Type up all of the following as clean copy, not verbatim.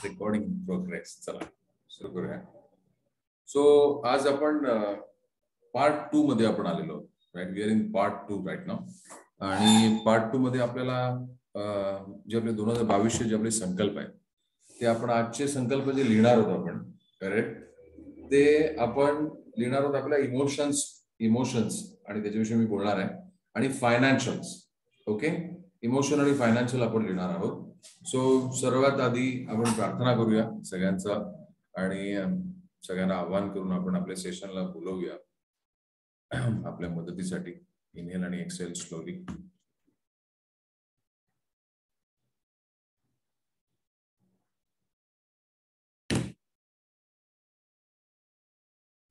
Recording progress. चला सुरू करूया. सो आज आपण पार्ट 2 मध्ये आपण आलेलो, right. We are in part 2 right now. आणि पार्ट 2 मध्ये आपल्याला जे आपले 2022 जे आपले संकल्प आहेत ते आपण आजचे संकल्प जे लिहिणार आहोत आपण, करेक्ट, ते आपण लिहिणार आहोत आपल्या इमोशन्स आणि त्याच्याविषयी मी बोलणार आहे. आणि फायनान्शियल्स, ओके, इमोशन आणि फायनान्शियल आपण लिहिणार आहोत. सो सर्वात आधी आपण प्रार्थना करूया सगळ्यांचा आणि सगळ्यांना आवाहन करून आपण आपल्या सेशनला बोलवूया आपल्या मदतीसाठी. इनहेल आणि एक्सेल स्लोली.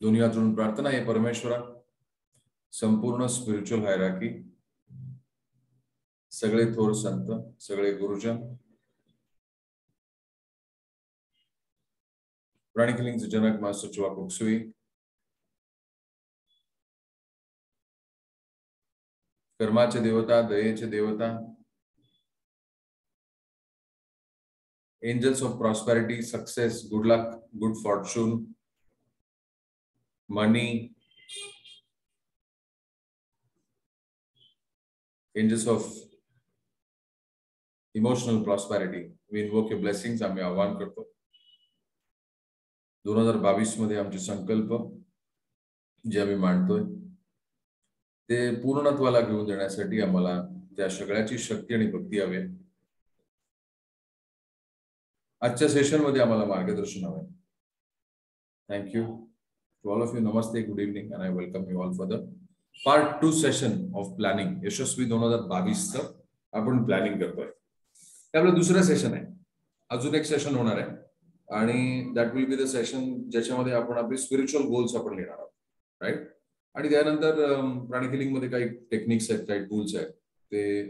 दोन्ही हात जोडून प्रार्थना आहे. परमेश्वरा, संपूर्ण स्पिरिच्युअल हायरार्की, सगळे थोर संत, सगळे गुरुजन, प्राणिक हिलिंगचे जनक मास्टर चिवा कुक्सुई, कर्माचे देवता, दयेचे देवता, angels of prosperity, success, good luck, good fortune, money, angels of emotional prosperity, we invoke your blessings. आम्ही आवाहन करतो. 2022 मध्ये आमचे संकल्प जे आम्ही मांडतोय ते पूर्णत्वाला घेऊन जाण्यासाठी आम्हाला त्या सगळ्याची शक्ती आणि भक्ती हवी. आजच्या सेशन मध्ये आम्हाला मार्गदर्शन हवं. Thank you to all of you. नमस्ते, good evening, and I welcome you all for the part 2 session of planning. यशस्वी 2022 आपण प्लॅनिंग करतोय. ते आपलं दुसरं सेशन आहे. अजून एक सेशन होणार आहे आणि that will be the session ज्याच्यामध्ये आपण आपले स्पिरिच्युअल गोल्स आपण लिहिणार आहोत, राईट. आणि त्यानंतर प्राणिक हिलिंग मध्ये काही टेक्निक्स आहेत, काही टूल्स आहेत, ते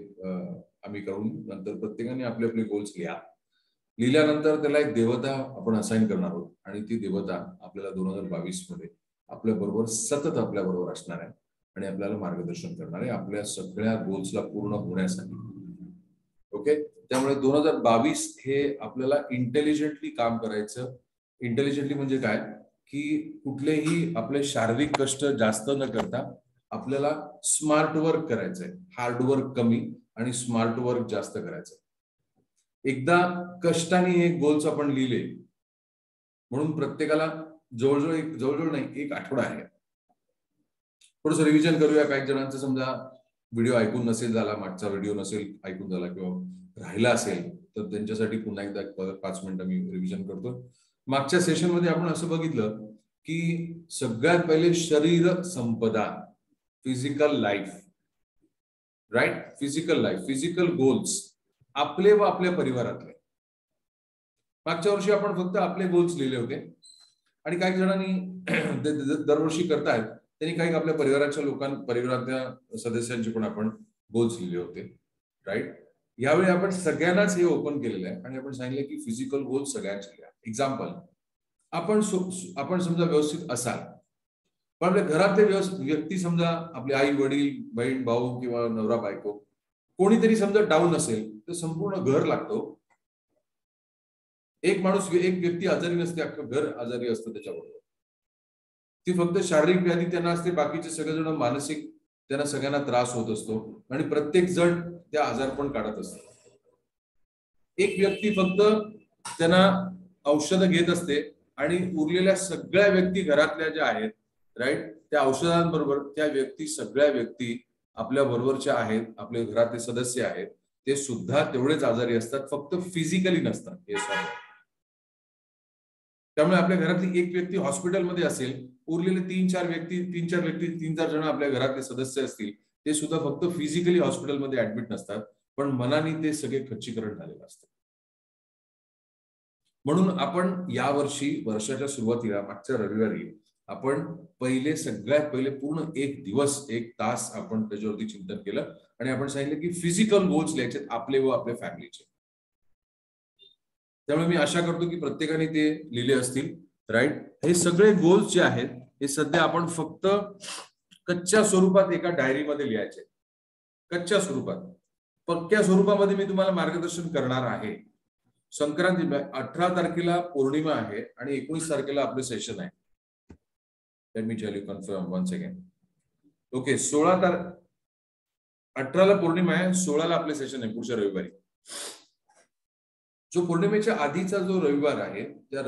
आम्ही करून नंतर प्रत्येकाने आपले आपले गोल्स लिहिल्यानंतर त्याला एक देवता आपण असाइन करणार आहोत आणि ती देवता आपल्याला 2022 मध्ये आपल्या बरोबर सतत आपल्या बरोबर असणार आहे आणि आपल्याला मार्गदर्शन करणार आहे आपल्या सगळ्या गोल्सला पूर्ण होण्यासाठी. ओके, त्यामुळे 2022 हे आपल्याला इंटेलिजंटली काम करायचं. इंटेलिजंटली म्हणजे काय की कुठलेही आपले शारीरिक कष्ट जास्त न करता आपल्याला स्मार्ट वर्क करायचंय. हार्ड वर्क कमी आणि स्मार्ट वर्क जास्त करायचंय. एकदा कष्टाने हे गोल्स आपण लिहिले म्हणून प्रत्येकाला जवळजवळ नाही, एक आठवडा आहे. थोडंसं रिव्हिजन करूया. काही जणांचं समजा व्हिडिओ ऐकून नसेल झाला, मागचा व्हिडिओ नसेल ऐकून झाला किंवा राहिला असेल तर त्यांच्यासाठी पुन्हा एकदा 5 मिनिटं मी रिव्हिजन करतो. मागच्या सेशन मध्ये आपण असं बघितलं की सगळ्यात पहिले शरीर संपदा, physical life, right. Physical life, physical goals आपले व आपल्या परिवारातले. मागच्या वर्षी आपण फक्त आपले गोल्स लिहिले होते आणि काही जणांनी दरवर्षी करतायत त्यांनी काही आपल्या परिवारातल्या सदस्यांचे पण आपण गोल्स लिहिले होते, राईट. यावेळी आपण सगळ्यांनाच हे ओपन केलेलं आहे आणि आपण सांगितलं की फिजिकल गोल्स सगळ्यांचे लिहा. एक्झाम्पल, आपण समजा व्यवस्थित असाल पण आपल्या घरातले व्यक्ती समजा आपले आई वडील, बहीण भाऊ किंवा नवरा बायको कोणीतरी समजा डाऊन असेल तर संपूर्ण घर लागतो. एक व्यक्ती आजारी नसते, अख्खं घर आजारी असतं त्याच्याबरोबर. ती फक्त शारीरिक व्याधी त्यांना असते, बाकीचे सगळेजण मानसिक त्यांना सगळ्यांना त्रास होत असतो आणि प्रत्येक जण त्या आजारपण काढत असतो. एक व्यक्ती फक्त त्यांना औषधं घेत असते आणि उरलेल्या सगळ्या व्यक्ती घरातल्या ज्या आहेत, राईट, त्या औषधांबरोबर त्या सगळ्या व्यक्ती आपल्या बरोबरच्या आहेत, आपल्या घरातले सदस्य आहेत, ते सुद्धा तेवढेच आजारी असतात, फक्त फिजिकली नसतात. हे सॉल्व. त्यामुळे आपल्या घरातली एक व्यक्ती हॉस्पिटलमध्ये असेल, उरलेले 3-4 जण आपल्या घरातले सदस्य असतील, ते सुद्धा फक्त फिजिकली हॉस्पिटलमध्ये ऍडमिट नसतात पण मनाने ते सगळे खच्चीकरण झालेलं असतं. म्हणून आपण या वर्षाच्या सुरुवातीला मागच्या रविवारी आपण सगळ्यात पहिले पूर्ण एक दिवस 1 तास आपण त्याच्यावरती चिंतन केलं आणि आपण सांगितलं की फिजिकल गोल्स लिहायचे आपले व आपल्या फॅमिलीचे. त्यामुळे मी आशा करतो की प्रत्येकाने ते लिहिले असतील, राईट. हे सगळे गोल्स जे आहेत हे सध्या आपण फक्त कच्च्या स्वरूपात एका डायरीमध्ये लिहायचे. कच्च्या स्वरूपात. पक्क्या स्वरूपामध्ये मी तुम्हाला मार्गदर्शन करणार आहे. संक्रांती 18 तारखेला पौर्णिमा आहे आणि 19 तारखेला आपलं सेशन आहे. Let me tell you confirm one second. Okay, 18ला पौर्णिमा आहे, 16ला आपले सेशन आहे पुढच्या रविवारी. जो पौर्णिमेच्या आधीचा जो रविवार आहे त्या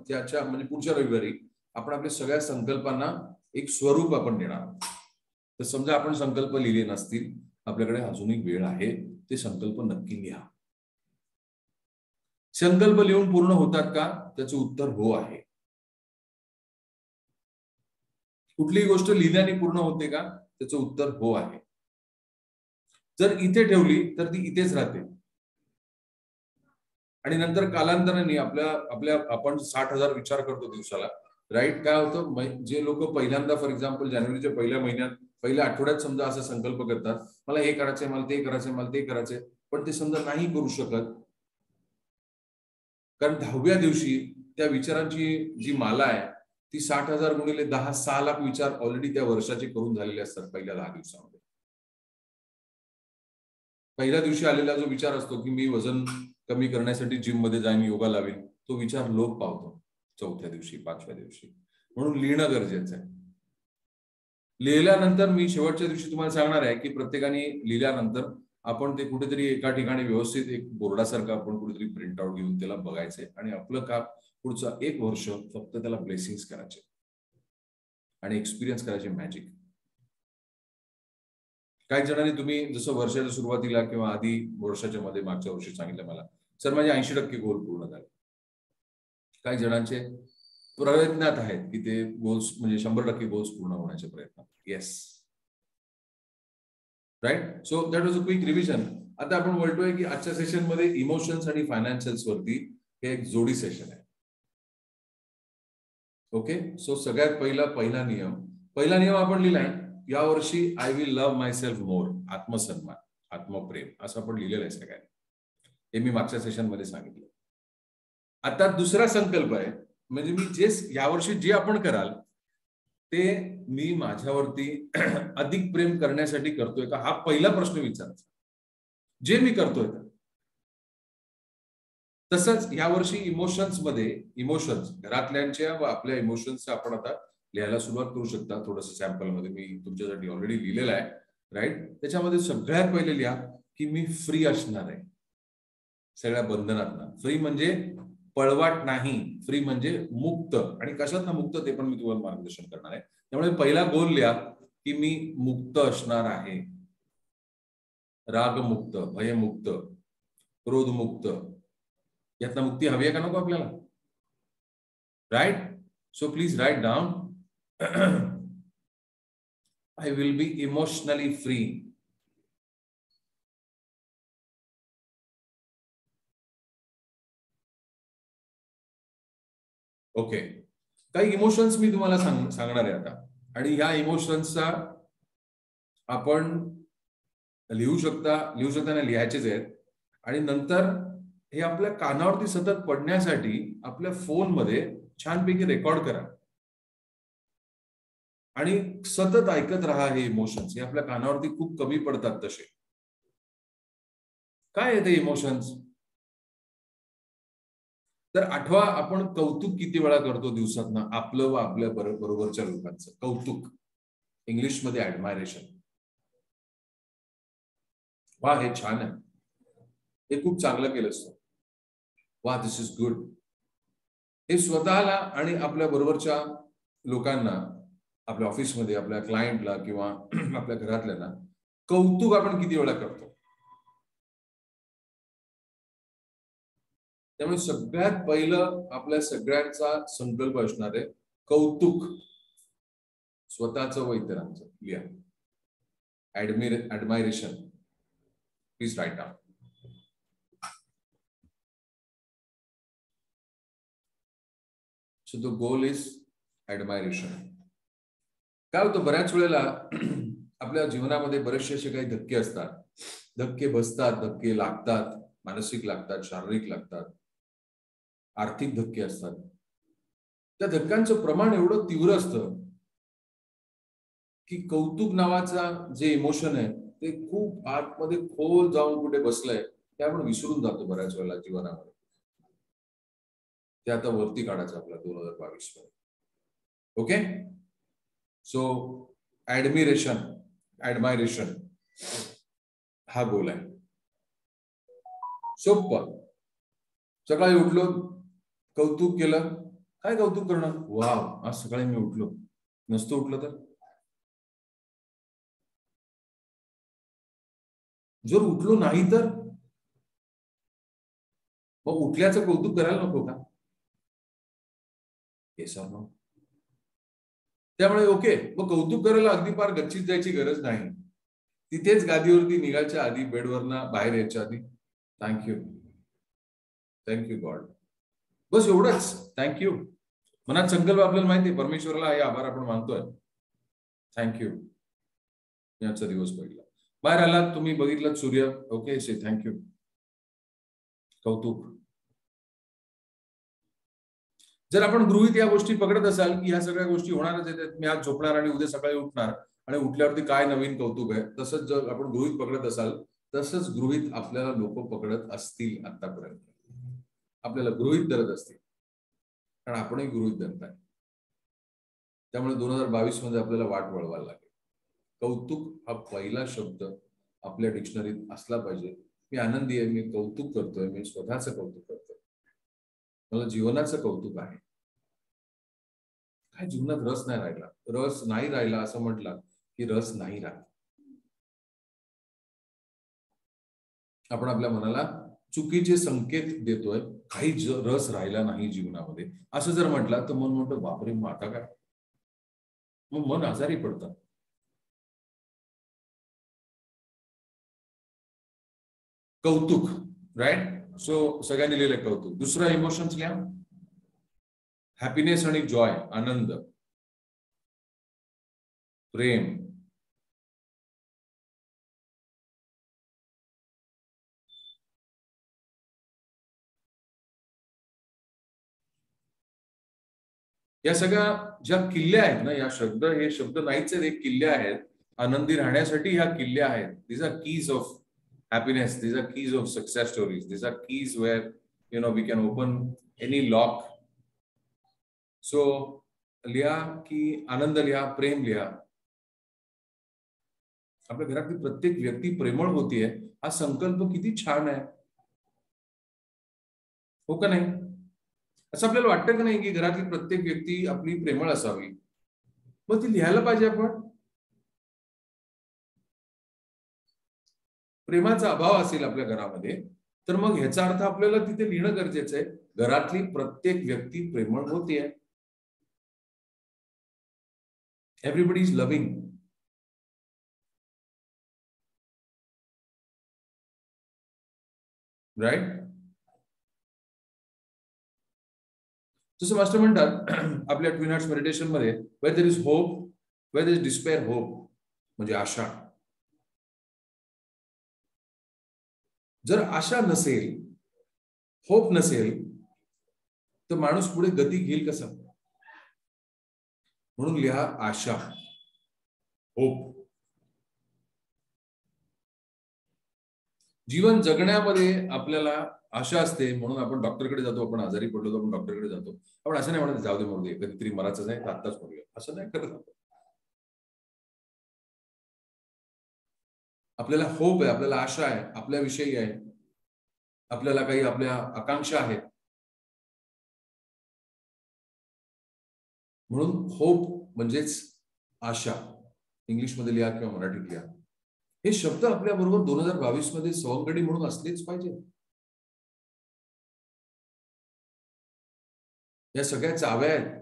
त्याच्या म्हणजे पुढच्या रविवारी आपण आपल्या सगळ्या संकल्पांना एक स्वरूप आपण देणार. तर समजा आपण संकल्प लिहिले नसतील, आपल्याकडे अजूनही वेळ आहे, ते संकल्प नक्की लिहा. संकल्प लिहून पूर्ण होतात का? त्याचं उत्तर हो आहे. कुठलीही गोष्ट लिहिल्याने पूर्ण होते का? त्याचं उत्तर हो आहे. जर इथे ठेवली तर ती इथेच राहते आणि नंतर कालांतराने आपण 60,000 विचार करतो दिवसाला, राईट? काय होतं, जे लोक पहिल्यांदा फॉर एक्झाम्पल जानेवारीच्या पहिल्या महिन्यात पहिल्या आठवड्यात समजा असा संकल्प करतात, मला हे करायचंय, मला ते करायचंय, मला ते करायचंय, पण ते समजा नाही करू शकत, कारण 10व्या दिवशी त्या विचारांची जी माला आहे ती 60,000 गुणिले 10, 6 लाख विचार ऑलरेडी त्या वर्षाचे करून झालेले असतात पहिल्या 10 दिवसामध्ये. पहिल्या दिवशी आलेला जो विचार असतो की मी वजन कमी करण्यासाठी जिम मध्ये जाईन, योगा लावेन, तो विचार लोप पावतो 4थ्या दिवशी, 5व्या दिवशी. म्हणून लिहिणं गरजेचं आहे. लिहिल्यानंतर मी शेवटच्या दिवशी तुम्हाला सांगणार आहे की प्रत्येकाने लिहिल्यानंतर आपण ते कुठेतरी एका ठिकाणी व्यवस्थित एक बोर्डासारखं आपण कुठेतरी प्रिंट आउट घेऊन त्याला बघायचंय आणि आपलं काम पुढचं 1 वर्ष फक्त त्याला ब्लेसिंग्स करायचे आणि एक्सपिरियन्स करायचे मॅजिक. काही जणांनी तुम्ही जसं वर्षाच्या सुरुवातीला किंवा आधी वर्षाच्या मध्ये मागच्या वर्षी सांगितलं मला, सर माझे 80% गोल पूर्ण झाले. काही जणांचे प्रयत्नात आहेत की ते गोल्स म्हणजे 100% गोल्स पूर्ण होण्याचे प्रयत्न. Yes, right. So that was a quick revision. आता आपण बोलतोय की आजच्या सेशन मध्ये इमोशन्स आणि फायनान्शियल्स वरती हे एक जोडी सेशन आहे. ओके, सो सगळ्यात पहिला नियम आपण लिहिलाय यावर्षी, I will love my self मोर. आत्मसन्मान, आत्मप्रेम असं आपण लिहिलेलं आहे सगळ्यांनी. हे मी मागच्या सेशन मध्ये सांगितलं. आता दुसरा संकल्प आहे, म्हणजे मी यावर्षी जे आपण कराल ते मी माझ्यावरती अधिक प्रेम करण्यासाठी करतोय का, हा पहिला प्रश्न विचारायचा. जे मी करतोय तसंच यावर्षी इमोशन्स घरातल्यांच्या व आपल्या इमोशन्स आपण आता लिहायला सुरुवात करू शकता. थोडंसं सॅम्पल मध्ये मी तुमच्यासाठी ऑलरेडी लिहिलेलं आहे, राईट. त्याच्यामध्ये सगळ्यात पहिले लिहा की मी फ्री असणार आहे सगळ्या बंधनातनं. फ्री म्हणजे पळवाट नाही, फ्री म्हणजे मुक्त. आणि कशातनं मुक्त ते पण मी तुम्हाला मार्गदर्शन करणार आहे. त्यामुळे पहिला गोल लिहा की मी मुक्त असणार आहे. रागमुक्त, भयमुक्त, क्रोधमुक्त. यातनं मुक्ती हवी आहे का नको आपल्याला, right? So please write down, I will be emotionally free. Okay, काही इमोशन्स मी तुम्हाला सांगणार आहे आता, आणि ह्या इमोशन्सचा आपण लिहू शकता ना, लिहायचेच आहेत. आणि नंतर हे आपल्या कानावरती सतत पडण्यासाठी आपल्या फोनमध्ये छानपैकी रेकॉर्ड करा आणि सतत ऐकत राहा. हे इमोशन्स हे आपल्या कानावरती खूप कमी पडतात. तसे काय आहे ते इमोशन्स? तर आठवा, आपण कौतुक किती वेळा करतो दिवसातनं आपलं व आपल्या बरोबरच्या लोकांचं. कौतुक, इंग्लिशमध्ये ऍडमायरेशन. वा, हे छान आहे, हे खूप चांगलं केलं असतं, वा दिस इज गुड. हे स्वतःला आणि आपल्या बरोबरच्या लोकांना, आपल्या ऑफिसमध्ये आपल्या क्लायंटला किंवा आपल्या घरातल्यांना कौतुक आपण किती वेळा करतो. त्यामुळे सगळ्यात पहिलं आपल्या सगळ्यांचा संकल्प असणार आहे कौतुक, स्वतःचं व इतरांचं. लिहा admiration. Please write down. So the goal is admiration. काय होतं, बऱ्याच वेळेला आपल्या जीवनामध्ये बरेचसे असे काही धक्के असतात, धक्के बसतात, धक्के लागतात, मानसिक लागतात, शारीरिक लागतात, आर्थिक धक्के असतात. त्या धक्क्यांचं प्रमाण एवढं तीव्र असतं की कौतुक नावाचा जे इमोशन आहे ते खूप आतमध्ये खोल जाऊन कुठे बसलंय ते आपण विसरून जातो बऱ्याच वेळेला जीवनामध्ये. ते आता वरती काढायचं आपल्या 2022 मध्ये. ओके, सो ऍडमायरेशन हा गोल आहे. सोपं. सकाळी उठलो, कौतुक केलं. काय कौतुक करणार? वाव, आज सकाळी मी उठलो. नसतो उठलं तर? जर उठलो नाही तर मग उठल्याचं कौतुक करायला नको का? हे सर, त्यामुळे ओके, मग कौतुक करायला अगदी फार गच्चीत जायची गरज नाही. तिथेच गादीवरती निघायच्या आधी, बेडवरनं बाहेर यायच्या आधी थँक्यू, थँक्यू गॉड, बस एवढंच. थँक्यू. मनात संकल्प, आपल्याला माहिती आहे परमेश्वराला हे आभार आपण मानतोय. थँक्यू, याचा दिवस पहिला. बाहेर आलात तुम्ही, बघितलं सूर्य, ओके, से थँक्यू, कौतुक. जर आपण गृहीत या गोष्टी पकडत असाल की ह्या सगळ्या गोष्टी होणारच आहेत, मी आज झोपणार आणि उद्या सकाळी उठणार आणि उठल्यावरती काय नवीन कौतुक आहे, तसंच जर आपण गृहीत पकडत असाल, तसंच गृहीत आपल्याला लोक पकडत असतील आतापर्यंत. आपल्याला गृहीत धरत असतील, कारण आपणही गृहीत धरताय. त्यामुळे 2022 मध्ये आपल्याला वाट वळवायला लागेल. कौतुक हा पहिला शब्द आपल्या डिक्शनरीत असला पाहिजे. मी आनंदी आहे, मी कौतुक करतोय, मी स्वतःचं कौतुक करतोय, मला जीवनाचं कौतुक आहे. काय जीवनात रस नाही राहिला, रस नाही राहिला असं म्हटलं की रस नाही राहिला. आपण आपल्या मनाला चुकीचे संकेत देतोय, काही रस राहिला नाही जीवनामध्ये असं जर म्हटलं तर मन म्हणतं बापरे, मग आता काय? मग मन आजारी पडतं. कौतुक, राईट? सो सगळ्यांनी लिहिलं कौतुक. दुसरा इमोशन्स लिहा, हॅपीनेस आणि जॉय, आनंद, प्रेम, या सगळ्या ज्या किल्ल्या आहेत ना, या शब्द, हे शब्द नाहीच आहेत, एक किल्ले आहेत. आनंदी राहण्यासाठी ह्या किल्ल्या आहेत. These are keys of happiness, these are keys of success stories, these are keys where we can open any lock. So लिहा की आनंद लिहा, प्रेम लिहा. आपल्या घरातली प्रत्येक व्यक्ती प्रेमळ होतीये, हा संकल्प किती छान आहे, हो का नाही? असं आपल्याला वाटतं का नाही की घरातली प्रत्येक व्यक्ती आपली प्रेमळ असावी? मग ती लिहायला पाहिजे. आपण प्रेमाचा अभाव असेल आपल्या घरामध्ये, तर मग ह्याचा अर्थ आपल्याला तिथे लिहिणं गरजेचं आहे, घरातली प्रत्येक व्यक्ती प्रेमळ होतीये. Everybody is loving. राईट? जसं मास्टर म्हणतात आपल्या ट्विन हार्ट्स मेडिटेशन मध्ये, where there is hope, where there is despair, hope म्हणजे आशा. जर आशा नसेल, होप नसेल, तर माणूस पुढे गती घेईल कसा? म्हणून लिहा आशा, होप. जीवन जगण्यामध्ये आपल्याला आशा असते, म्हणून आपण डॉक्टरकडे जातो. आपण आजारी पडलो तर आपण डॉक्टरकडे जातो. आपण असं नाही म्हणत जाऊ दे म्हणून दे, कधीतरी मरायचं नाही तर आत्ताच मरूया, असं नाही करत. आपल्याला होप आहे, आपल्याला आशा आहे, आपल्याविषयी आहे, आपल्याला काही आपल्या आकांक्षा आहेत. म्हणून होप म्हणजेच आशा. इंग्लिशमध्ये लिहा किंवा मराठीत लिहा. हे शब्द आपल्या बरोबर 2022 मध्ये सवंगडी म्हणून असलेच पाहिजे. या सगळ्या चाव्या आहेत.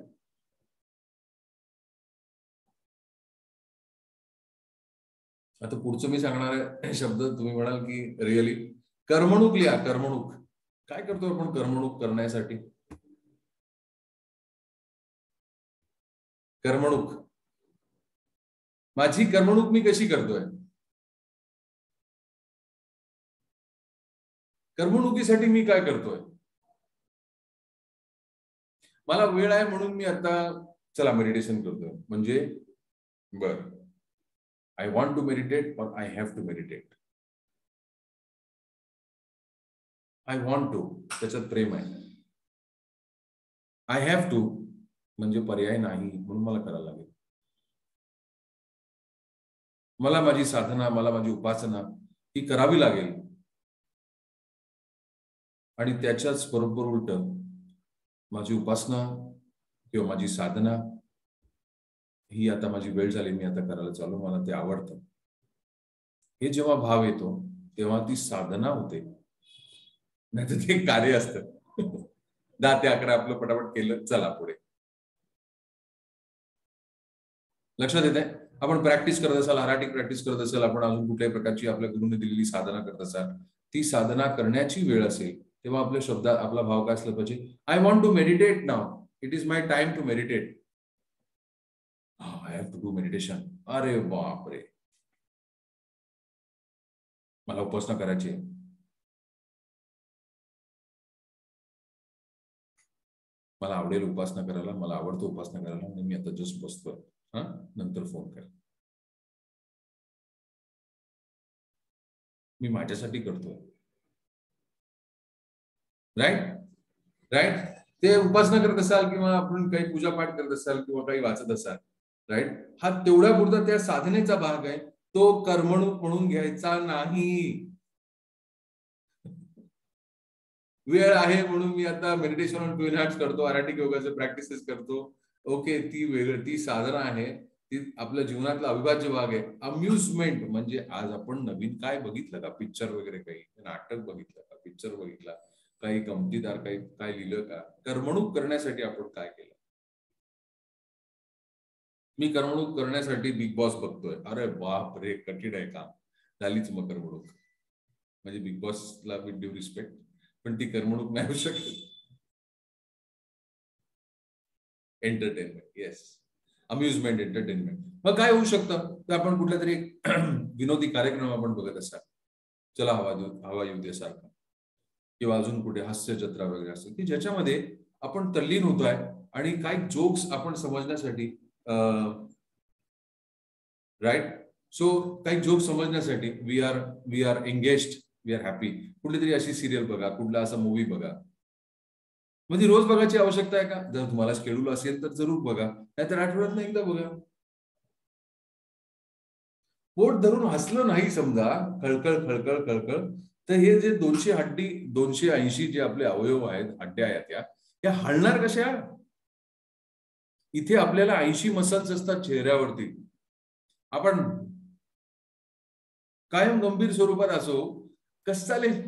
आता पुढचं मी सांगणार आहे शब्द, तुम्ही म्हणाल की रिअली. करमणूक लिहा, करमणूक. काय करतो आपण करमणूक करण्यासाठी? करमणूक, माझी करमणूक मी कशी करतोय? करमणुकीसाठी मी काय करतोय? मला वेळ आहे म्हणून मी आता चला मेडिटेशन करतोय, म्हणजे बर, आय वॉन्ट टू मेडिटेट और I have to meditate. I want to, त्याच्यात प्रेम आहे. आय हॅव टू म्हणजे पर्याय नाही म्हणून मला करायला लागेल. मला माझी साधना, मला माझी उपासना ही करावी लागेल. आणि त्याच्याच बरोबर उलट माझी उपासना किंवा माझी साधना ही आता माझी वेळ झाली, मी आता करायला चालू, मला ते आवडतं. हे जेव्हा भाव येतो तेव्हा ती साधना होते, नाही तर ते कार्य असतं. 10 ते 11 आपलं पटापट केलं, चला पुढे. लक्षात येते? आपण प्रॅक्टिस करत असाल, हराटिक प्रॅक्टिस करत असाल, आपण अजून कुठल्याही प्रकारची आपल्या गुरुने दिलेली साधना करत असाल, ती साधना करण्याची वेळ असेल तेव्हा आपल्या शब्दात आपला भाव काय असला पाहिजे? I want to meditate now. It is my time to meditate. I have to do meditation. अरे बापरे, मला उपासना करायची आहे. मला आवडेल उपासना करायला, मला आवडतं उपासना करायला, म्हणून मी आता जस्ट बसतोय. हा, नंतर फोन कर. मी माझ्यासाठी करतोय. Right right. ते उपासना करत असाल किंवा आपण काही पूजापाठ करत असाल किंवा काही वाचत असाल, राईट, हा तेवढ्या पुरता त्या साधनेचा भाग आहे, तो कर्मणूक म्हणून घ्यायचा नाही. वेळ आहे म्हणून मी आता मेडिटेशन ऑन ट्विन हार्ट्स करतो, आराटिक योगाचे प्रॅक्टिसेस करतो. ओके, ती वेगळी, ती साधना आहे, ती आपल्या जीवनातला अविभाज्य भाग आहे. अम्युजमेंट म्हणजे आज आपण नवीन काय बघितलं का? पिक्चर वगैरे, काही नाटक बघितलं का? पिक्चर बघितला, काही गमतीदार काही काय लिहिलं का? करमणूक करण्यासाठी आपण काय केलं? मी करमणूक करण्यासाठी बिग बॉस बघतोय. अरे बाप रे, कठीण आहे काम. झालीच मग करमणूक. म्हणजे बिग बॉसला विथ ड्यू रिस्पेक्ट, पण ती करमणूक नाही होऊ शकत. Entertainment, yes, amusement, entertainment. मग काय होऊ शकतं? तर आपण कुठल्या तरी विनोदी कार्यक्रम आपण बघत असाल, चला हवा येऊ दे सारखा, किंवा अजून कुठे हास्य जत्रा वगैरे असेल की ज्याच्यामध्ये आपण तल्लीन होतोय आणि काही जोक्स आपण समजण्यासाठी, राईट, सो काही जोक समजण्यासाठी we are engaged, we are happy. कुठली तरी अशी सिरियल बघा, कुठला असा मूवी बघा. म्हणजे रोज बघायची आवश्यकता आहे का? जर तुम्हाला शेड्यूल असेल तर जरूर बघा, नाहीतर आठवड्यात एकदा बघा. पोट धरून हसलं नाही समजा, खळखळ खळखळ खळखळ, तर हे जे 280 जे आपले अवयव आहेत, हड्ड्या आहेत, त्या हलणार कशा? इथे आपल्याला 80 मसल्स असतात चेहऱ्यावरती. आपण कायम गंभीर स्वरूपात असो, कसं चालेल?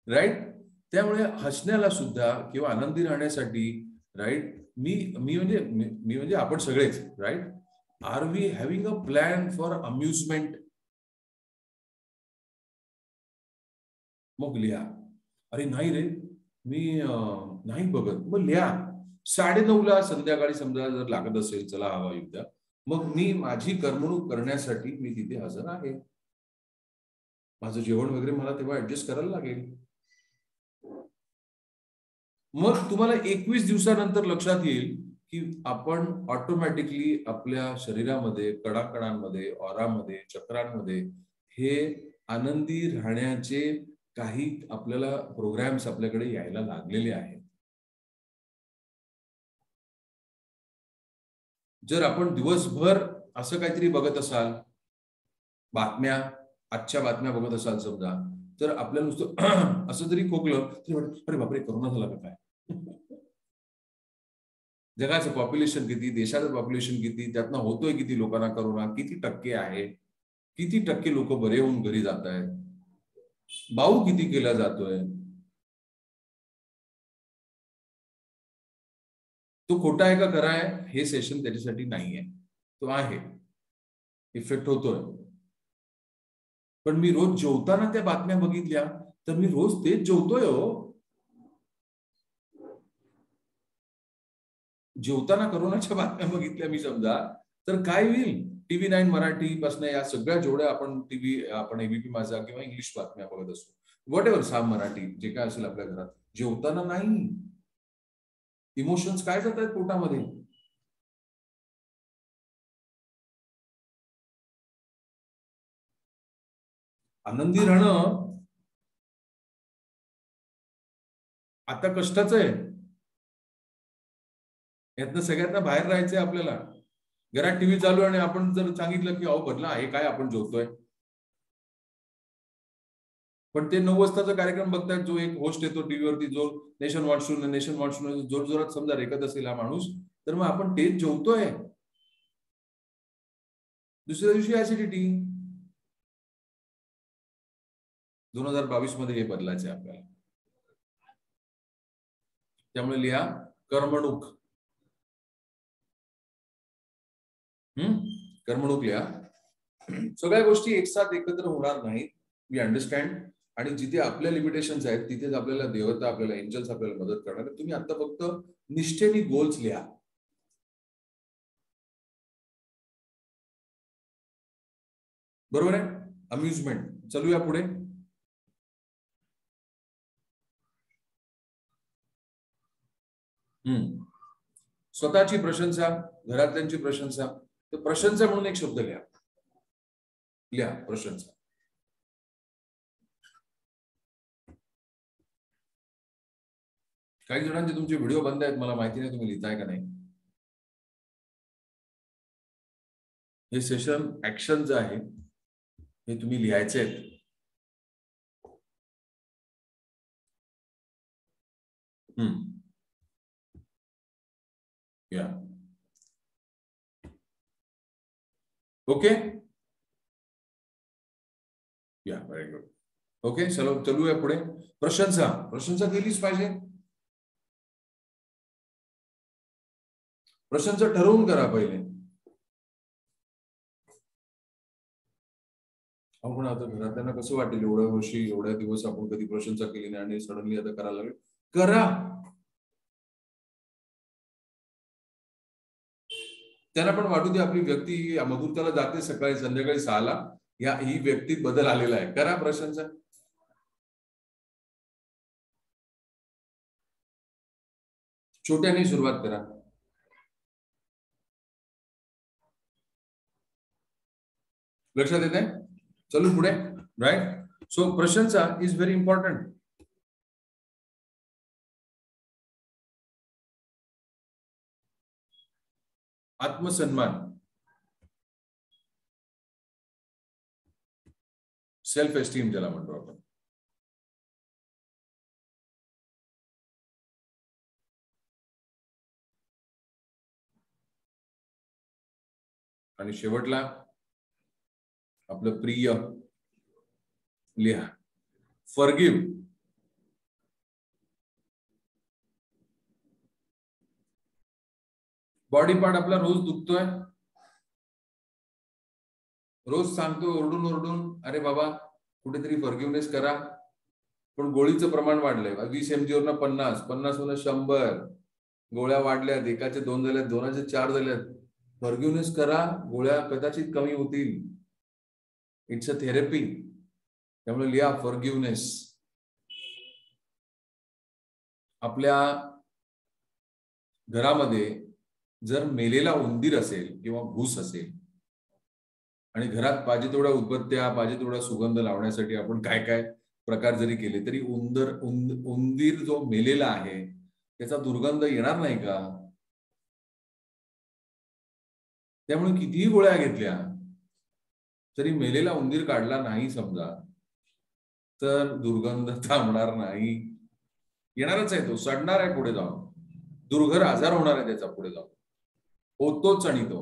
राईट. त्यामुळे हसण्याला सुद्धा किंवा आनंदी राहण्यासाठी, राईट, मी म्हणजे आपण सगळेच, right, are we having a plan for amusement? मग लिहा. अरे नाही रे, मी नाही बघत. मग लिहा. 9:30ला संध्याकाळी समजा जर लागत असेल, चला हवा येऊ द्या, मग मी माझी करमणूक करण्यासाठी मी तिथे हजर आहे. माझं जेवण वगैरे मला तेव्हा ऍडजस्ट करायला लागेल. मग तुम्हाला 21 दिवसानंतर लक्षात येईल की आपण ऑटोमॅटिकली आपल्या शरीरामध्ये, कणाकणांमध्ये, ऑरामध्ये, चक्रांमध्ये हे आनंदी राहण्याचे काही आपल्याला प्रोग्राम्स आपल्याकडे यायला लागलेले आहेत. जर आपण दिवसभर असं काहीतरी बघत असाल, बातम्या, आजच्या बातम्या बघत असाल समजा, तर आपल्याला नुसतं असं जरी खोकलं तरी वाटतं, अरे बापरे, करोना झाला का काय? जगाचं पॉप्युलेशन किती, देशाचं पॉप्युलेशन किती, त्यातनं होतोय किती लोकांना करोना, किती टक्के आहे, किती टक्के लोक बरे होऊन घरी जात आहेत, बाऊ किती केला जातोय? तो खोटा आहे का खरा आहे? हे सेशन त्याच्यासाठी नाहीये. तो आहे, इफेक्ट होतोय. पण मी रोज जेवताना त्या बातम्या बघितल्या तर मी रोज तेच जेवतोय हो. जेवताना करोनाच्या बातम्या बघितल्या मी समजा, तर काय होईल? TV9 मराठी पासून या सगळ्या जेवढ्या आपण टीव्ही, आपण एबीपी माझा किंवा इंग्लिश बातम्या बघत असतो, व्हॉट एव्हर, साम मराठी, जे काय असेल आपल्या घरात, जेवताना नाही. इमोशन्स काय जात आहेत पोटामध्ये? आनंदी राहणं, आता कष्टाचं आहे. यातनं सगळ्यांना बाहेर राहायचंय आपल्याला. घरात टीव्ही चालू आणि आपण जर सांगितलं की अहो बदला आहे काय आपण जेवतोय, पण ते 9 वाजताचा कार्यक्रम बघतायत, जो एक होस्ट येतो टीव्हीवरती, जो नेशन वॉन्ट्स जोर जोरात समजा रेखत असेल हा माणूस, तर मग आपण तेच जेवतोय. दुसऱ्या दिवशी ऍसिडिटी. 2022 मध्ये हे बदलायचे आपल्याला. त्यामुळे लिहा कर्मणूक. कर्मणूक लिहा. सगळ्या गोष्टी एकसाथ एकत्र होणार नाहीत, वी अंडरस्टँड. आणि जिथे आपल्या लिमिटेशन्स आहेत तिथेच आपल्याला देवता, आपल्याला एंजल्स आपल्याला मदत करणार आहे. तुम्ही आता फक्त निष्ठेने गोल्स लिहा. बरोबर आहे. अम्युजमेंट. चलूया पुढे. स्वतःची प्रशंसा, घरातल्यांची प्रशंसा. तर प्रशंसा म्हणून एक शब्द लिहा. लिहा प्रशंसा. काही जणांचे तुमचे व्हिडिओ बंद आहेत, मला माहिती नाही तुम्ही लिहिताय का नाही. हे सेशन ऍक्शन जे आहे हे तुम्ही लिहायचे आहेत. या ओके. या व्हेरी गुड. ओके चलो चलूया पुढे. प्रशंसा. प्रशंसा केलीच पाहिजे. प्रशंसा ठरवून करा पहिले. आपण आता घरात कसं वाटेल, एवढ्या वर्षी एवढ्या दिवस आपण कधी प्रशंसा केली नाही आणि सडनली आता करायला लागेल. करा. त्यांना पण वाटू दे आपली व्यक्ती मधुरताला जाते सकाळी संध्याकाळी 6ला. ही व्यक्तीत बदल आलेला आहे. करा प्रशंसा. छोट्याने सुरुवात करा. लक्षात येत आहे. चलू पुढे. राईट. सो प्रशंसा इज व्हेरी इम्पॉर्टंट. आत्मसन्मान, सेल्फ एस्टीम ज्याला म्हणतो आपण. आणि शेवटला आपलं प्रिय लिहा. फॉरगिव्ह. बॉडी पार्ट आपला रोज दुखतोय, रोज सांगतो ओरडून ओरडून अरे बाबा कुठेतरी फॉरगिव्हनेस करा, पण गोळीचं प्रमाण वाढलंय. 20 mg वरनं 50, 50 वरनं 100. गोळ्या वाढल्यात, एकाचे 2 झाल्यात, 2चे 4 झाल्यात. फॉरगिव्हनेस करा, गोळ्या कदाचित कमी होतील. It's a therapy. त्यामुळे लिहा फॉरगिव्हनेस. आपल्या घरामध्ये जर मेलेला उंदीर असेल किंवा घूस असेल आणि घरात पाहिजे तेवढ्या उदबत्त्या, पाहिजे तेवढा सुगंध लावण्यासाठी आपण काय काय प्रकार जरी केले तरी उंदीर जो मेलेला आहे त्याचा दुर्गंध येणार नाही का? त्यामुळे कितीही गोळ्या घेतल्या तरी मेलेला उंदीर काढला नाही समजा तर दुर्गंध थांबणार नाही. येणारच आहे, तो सडणार आहे पुढे जाऊन. दुर्घर आजार होणार आहे त्याचा पुढे जाऊन. होतोच. आणि तो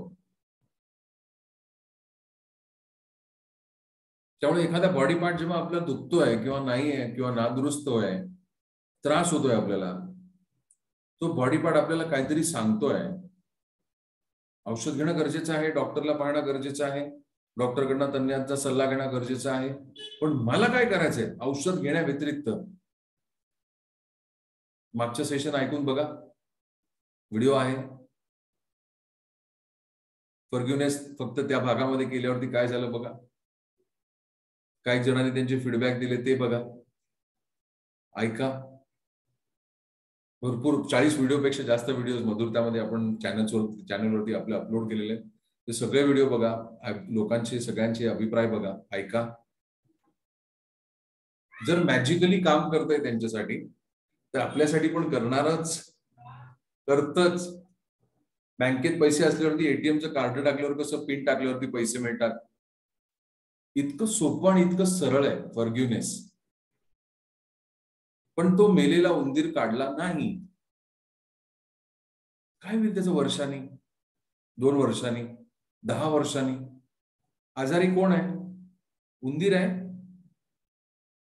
त्यामुळे एखादा बॉडी पार्ट जेव्हा आपला दुखतोय किंवा नाही आहे किंवा नादुरुस्त आहे, त्रास होतोय आपल्याला, तो बॉडी पार्ट आपल्याला काहीतरी सांगतोय. औषध घेणं गरजेचं आहे, डॉक्टरला पाहणं गरजेचं आहे, डॉक्टरकडनं तज्ञांचा सल्ला घेणं गरजेचं आहे. पण मला काय करायचंय औषध घेण्या व्यतिरिक्त? मागचं सेशन ऐकून बघा, व्हिडिओ आहे. फॉरगिव्हनेस फक्त त्या भागामध्ये केल्यावरती काय झालं बघा. काही जणांनी त्यांचे फीडबॅक दिले ते बघा, ऐका. भरपूर 40 व्हिडिओपेक्षा जास्त व्हिडिओ मधुरतामध्ये आपण चॅनलवरती आपले अपलोड केलेले. ते सगळे व्हिडिओ बघा, लोकांचे सगळ्यांचे अभिप्राय बघा, ऐका. जर मॅजिकली काम करतंय त्यांच्यासाठी तर आपल्यासाठी पण करणारच, करतच. बँकेत पैसे असल्यावरती एटीएमचं कार्ड टाकल्यावर कसं पिन टाकल्यावरती पैसे मिळतात, इतकं सोपं आणि इतकं सरळ आहे फॉरगिव्हनेस. पण तो मेलेला उंदीर काढला नाही. काय होईल त्याचं वर्षांनी, 2 वर्षांनी, 10 वर्षांनी? आजारी कोण आहे? उंदीर आहे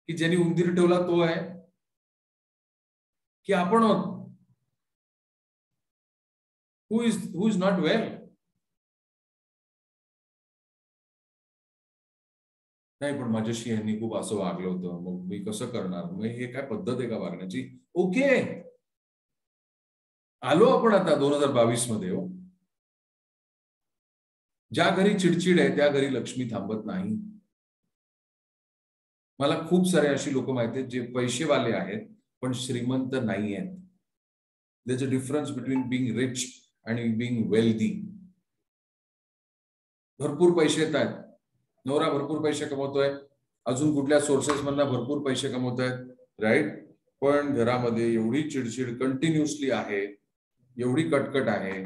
की ज्यांनी उंदीर ठेवला तो आहे, की आपण आहोत? हू इज नॉट वेल? नाही, पण माझ्याशी यांनी खूप असं वागलं होतं, मग मी कसं करणार, मग हे काय पद्धत आहे का वागण्याची? ओके, आलो आपण आता 2022 मध्ये. हो, ज्या घरी चिडचिड आहे त्या घरी लक्ष्मी थांबत नाही. मला खूप सारे अशी लोक माहिती आहेत जे पैसेवाले आहेत पण श्रीमंत नाही आहेत. There is a difference between being rich आणि बीइंग वेल्दी. भरपूर पैसे येत आहेत, नवरा भरपूर पैसे कमवतोय, अजून कुठल्या सोर्सेस मधनं भरपूर पैसे कमवतोय, राईट, पण घरामध्ये एवढी चिडचिड कंटिन्युअसली आहे, एवढी कटकट आहे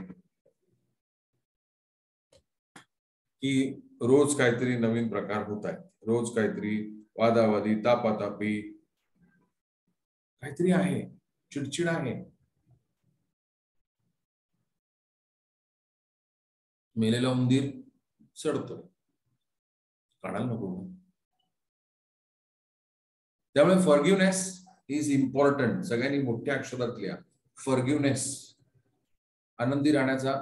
की रोज काहीतरी नवीन प्रकार होत आहेत, रोज काहीतरी वादावादी, तापातापी काहीतरी आहे, चिडचिड आहे. मेलेला उंदीर चढतो, काढायला नको. त्यामुळे फॉरगिव्हनेस इज इम्पॉर्टंट. सगळ्यांनी मोठ्या अक्षरात लिहा, फॉरगिव्हनेस आनंदी राहण्याचा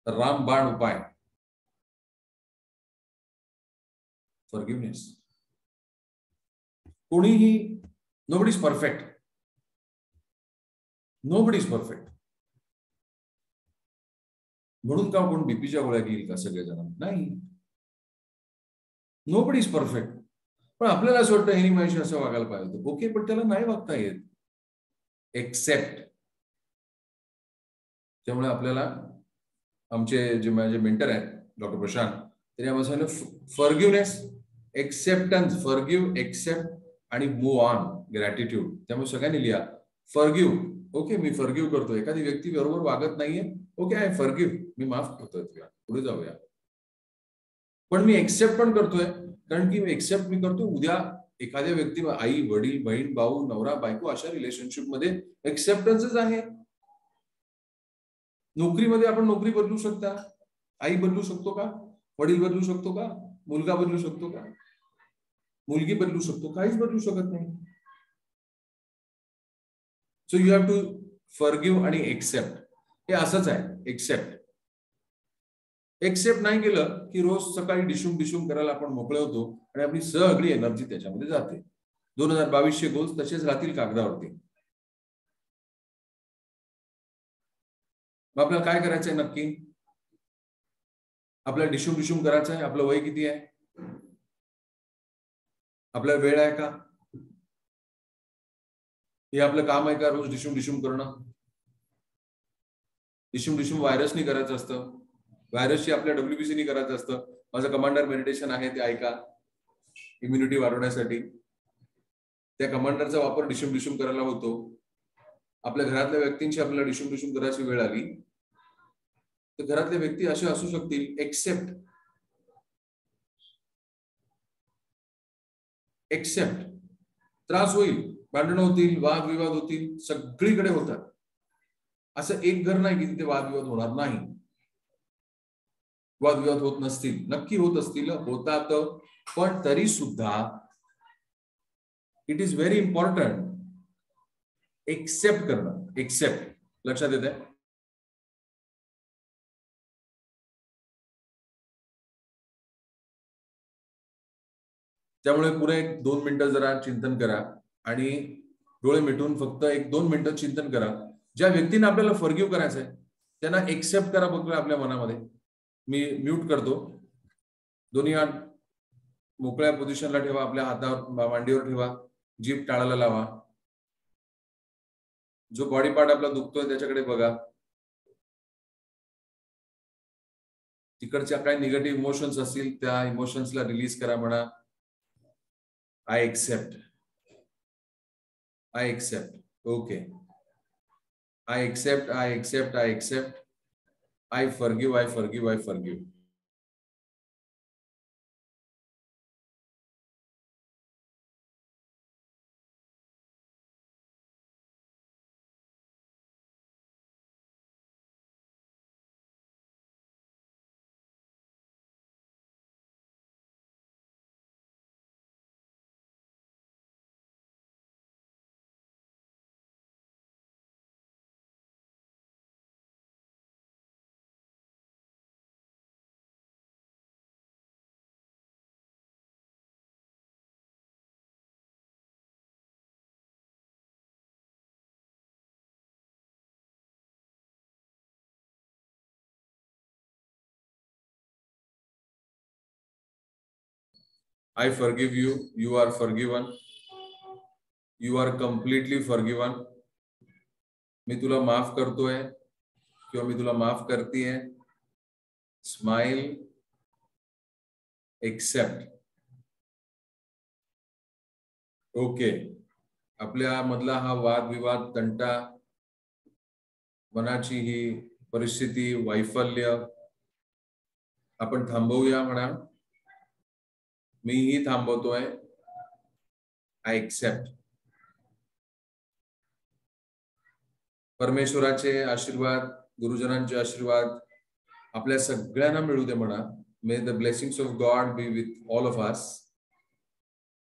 रामबाण उपाय. फॉरगिव्हनेस. कोणीही, nobody is perfect, nobody is perfect. म्हणून का कोण बीपीच्या गोळ्या घेईल का सगळेजण? नाही, नोबडी इज परफेक्ट. पण आपल्याला असं वाटतं हे माझ्याशी असं वागायला पाहिजे. ओके, पण त्याला नाही वागता येत. एक्सेप्ट. त्यामुळे आपल्याला आमचे जे माझे मेंटर आहेत डॉक्टर प्रशांत, त्यांनी आम्हाला सांगितलं फॉरगिव्हनेस, एक्सेप्टन्स, फॉरगिव्ह, एक्सेप्ट आणि मूव्ह ऑन, ग्रॅटिट्यूड. त्यामुळे सगळ्यांनी लिहा फॉरगिव्ह. ओके, मी फॉरगिव्ह करतो. एखादी व्यक्ती बरोबर वागत नाहीये, ओके, आय फॉरगिव्ह, मी माफ करतोय तुला, पुढे जाऊया. पण मी एक्सेप्ट पण करतोय, कारण की एक्सेप्ट मी करतो उद्या एखाद्या व्यक्ती, आई वडील, बहीण भाऊ, नवरा बायको, अशा रिलेशनशिप मध्ये एक्सेप्टन्सच आहे. नोकरीमध्ये आपण नोकरी बदलू शकता, आई बदलू शकतो का? वडील बदलू शकतो का? मुलगा बदलू शकतो का? मुलगी बदलू शकतो? काहीच बदलू शकत नाही. So you have to forgive आणि एक्सेप्ट. हे असंच आहे, एक्सेप्ट. एक्सेप्ट नाही केलं की रोज सकाळी डिशूम डिशूम करायला आपण मोकळे होतो आणि आपली सगळी एनर्जी त्याच्यामध्ये जाते. 2022 गोल्स तसेच राहतील कागदावरती. मग आपल्याला काय करायचंय नक्की? आपल्याला डिशूम डिशूम करायचं आहे? आपलं वय किती आहे? आपल्याला वेळ आहे का? हे आपलं काम आहे का रोज डिशूम डिशूम करणं? डिशूम डिशूम व्हायरसनी करायचं असतं, व्हायरसशी आपल्या WBCनी करायचं असतं. माझं कमांडर मेडिटेशन आहे, ते ऐका इम्युनिटी वाढवण्यासाठी. त्या कमांडरचा वापर डिशूम डिशूम करायला होतो. आपल्या घरातल्या व्यक्तींची आपल्याला डिशूम डिशूम करायची वेळ आली तर घरातले व्यक्ती असे असू शकतील, एक्सेप्ट. एक्सेप्ट. त्रास होईल, भांडणं होतील, वादविवाद होतील, सगळीकडे होतात. असं एक घर नाही की तिथे वादविवाद होणार नाही. वादविवाद होत नसतील, नक्की होत असतील, होतात. पण तरी सुद्धा it is very important accept करणं. एक्सेप्ट. लक्षात येत आहे? त्यामुळे पुढे 2 मिनिटं जरा चिंतन करा आणि डोळे मिटून फक्त 1-2 मिनिटं चिंतन करा. ज्या व्यक्तींना आपल्याला फॉरगिव्ह करायचंय त्यांना एक्सेप्ट करा बघूया आपल्या मनामध्ये. मी म्यूट करतो. दोन्ही हात मोकळ्या पोझिशनला ठेवा, आपल्या हातावर मांडीवर ठेवा, जीभ टाळाला लावा. जो बॉडी पार्ट आपला दुखतोय त्याच्याकडे बघा. तिकडच्या काही निगेटिव्ह इमोशन्स असतील त्या इमोशन्सला रिलीज करा. म्हणा I accept. I accept. Okay. I accept, I accept, I accept. I forgive, I forgive, I forgive. I forgive you. You are forgiven. You are completely forgiven. मी तुला माफ करतोय किंवा मी तुला माफ करतीये. Smile. Accept. ओके. आपल्या मधला हा वादविवाद, तंटा, मनाची ही परिस्थिती, वैफल्य आपण थांबवूया म्हणा. मीही थांबवतोय. I accept. परमेश्वराचे आशीर्वाद, गुरुजनांचे आशीर्वाद आपल्या सगळ्यांना मिळू दे म्हणा. मे the blessings of God B with all of us.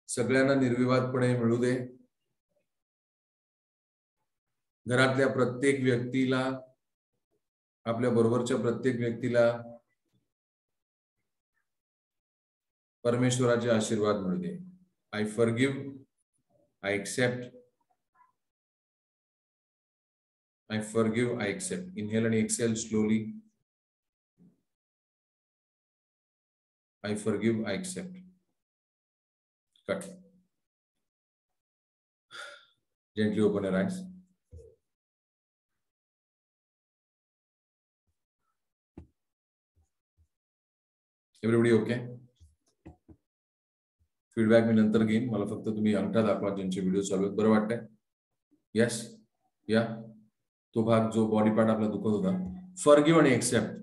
सगळ्यांना निर्विवादपणे मिळू दे. घरातल्या प्रत्येक व्यक्तीला, आपल्या बरोबरच्या प्रत्येक व्यक्तीला परमेश्वराचे आशीर्वाद मिळू दे. I forgive, I accept. I forgive, I accept. Inhale and exhale slowly. I forgive, I accept. Cut. Gently open your eyes. Everybody okay? Feedback मी नंतर घेईन. मला फक्त तुम्ही अंगठा दाखवा ज्यांचे व्हिडिओ चालू आहेत. बरं वाटतंय? Yes? Yeah? तो भाग जो बॉडी पार्ट आपला दुखत होता. फॉरगिव्ह आणि accept.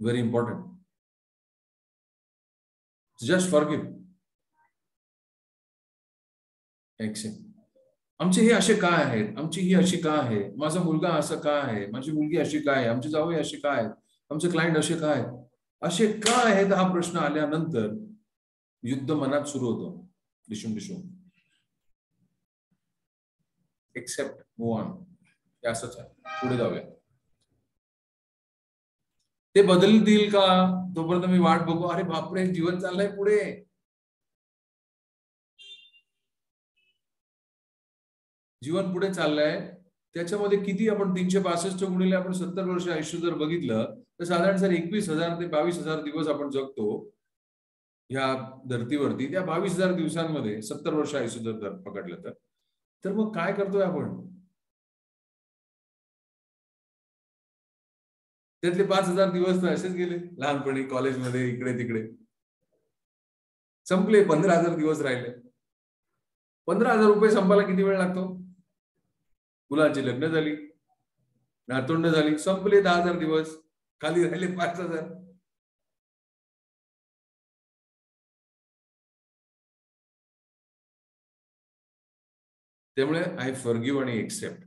Very important. Just forgive. Accept. आमचे हे असे का आहेत, आमची ही अशी का आहे, माझा मुलगा असं का आहे, माझी मुलगी अशी काय आहे, आमचे जावई असे काय आहेत, आमचे क्लायंट असे काय आहेत, असे का आहेत हा प्रश्न आल्यानंतर युद्ध मनात सुरू होतं. दिशून दिशून. Accept, move on. हे असंच आहे. पुढे जाऊया. ते बदलतील का तोपर्यंत मी वाट बघू. अरे बापरे, जीवन चाललंय पुढे. जीवन पुढे चाललंय. त्याच्यामध्ये किती आपण 365 गुणिले आपण 70 वर्ष आयुष्य जर बघितलं तर साधारण सर 21,000 ते 22,000 दिवस आपण जगतो ह्या धर्तीवरती. त्या 22,000 दिवसांमध्ये 70 वर्ष आयुष्य जर पकडलं तर मग काय करतोय आपण? त्यातले 5,000 दिवस तर असेच गेले. लहानपणी, कॉलेजमध्ये, इकडे तिकडे संपले. 15,000 दिवस राहिले. 15,000 रुपये संपायला किती वेळ लागतो? मुलांची लग्न झाली, नातवंड झाली, संपले 10,000 दिवस. खाली राहिले 5,000. त्यामुळे आय फॉरगिव्ह आणि एक्सेप्ट.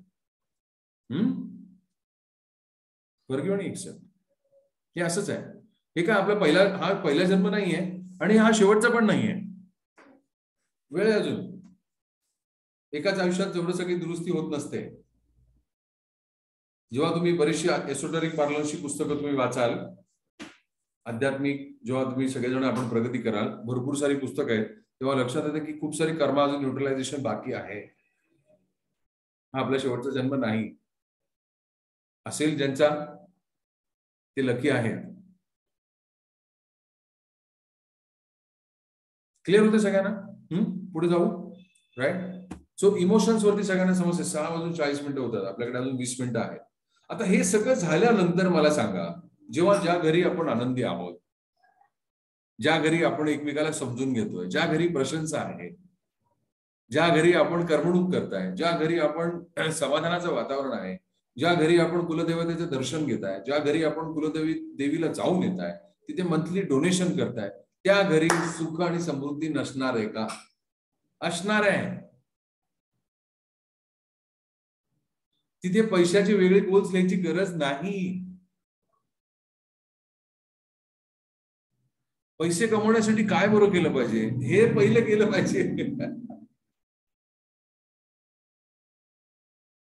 फॉरगिव्ह आणि एक्सेप्ट हे असंच आहे. हे काय आपला पहिला जन्म नाहीये आणि हा शेवटचा पण नाहीये. वेळ अजून. एकाच आयुष्यात जेवढं सगळी दुरुस्ती होत नसते. जेव्हा तुम्ही बरीचशी एसोटेरिक पार्लरची पुस्तकं तुम्ही वाचाल, आध्यात्मिक, जेव्हा तुम्ही सगळेजण आपण प्रगती कराल, भरपूर सारी पुस्तकं आहेत, तेव्हा लक्षात येतं की खूप सारी कर्म अजून न्यूट्रलायझेशन बाकी आहे. हा आपला शेवटचा जन्म नाही. असेल ज्यांचा ते लकी आहेत. क्लिअर होते सगळ्यांना? पुढे जाऊ. राईट. सो इमोशन्स वरती सगळ्यांना समजते. 6:40 होतात. आपल्याकडे अजून 20 मिनिटं आहेत. आता हे सगळं झाल्यानंतर मला सांगा, जेव्हा ज्या घरी आपण आनंदी आहोत, ज्या घरी आपण एकमेकाला समजून घेतोय, ज्या घरी प्रशंसा आहे, ज्या घरी आपण करमणूक करताय, ज्या घरी आपण समाधानाचं वातावरण आहे, ज्या घरी आपण कुलदेवतेचं दर्शन घेताय, ज्या घरी आपण देवीला जाऊन येताय, तिथे मंथली डोनेशन करताय, त्या घरी सुख आणि समृद्धी नसणार आहे का? असणार आहे. तिथे पैशाची वेगळी गोल्स घ्यायची गरज नाही. पैसे कमवण्यासाठी काय बरं केलं पाहिजे हे पहिलं केलं पाहिजे.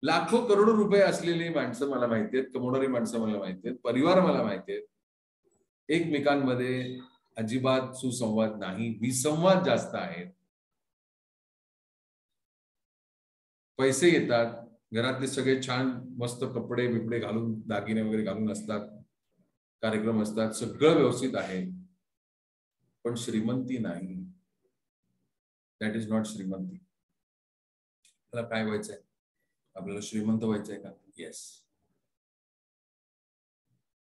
लाखो करोडो रुपये असलेली माणसं मला माहिती आहेत, कमवणारी माणसं मला माहिती आहेत, परिवार मला माहिती आहेत, एकमेकांमध्ये अजिबात सुसंवाद नाही, विसंवाद जास्त आहे. पैसे येतात, घरातले सगळे छान मस्त कपडे बिपडे घालून, दागिने वगैरे घालून असतात, कार्यक्रम असतात, सगळं व्यवस्थित आहे, पण श्रीमंती नाही. दॅट इज नॉट श्रीमंती. आपल्याला काय व्हायचंय? आपल्याला श्रीमंत व्हायचंय का? येस.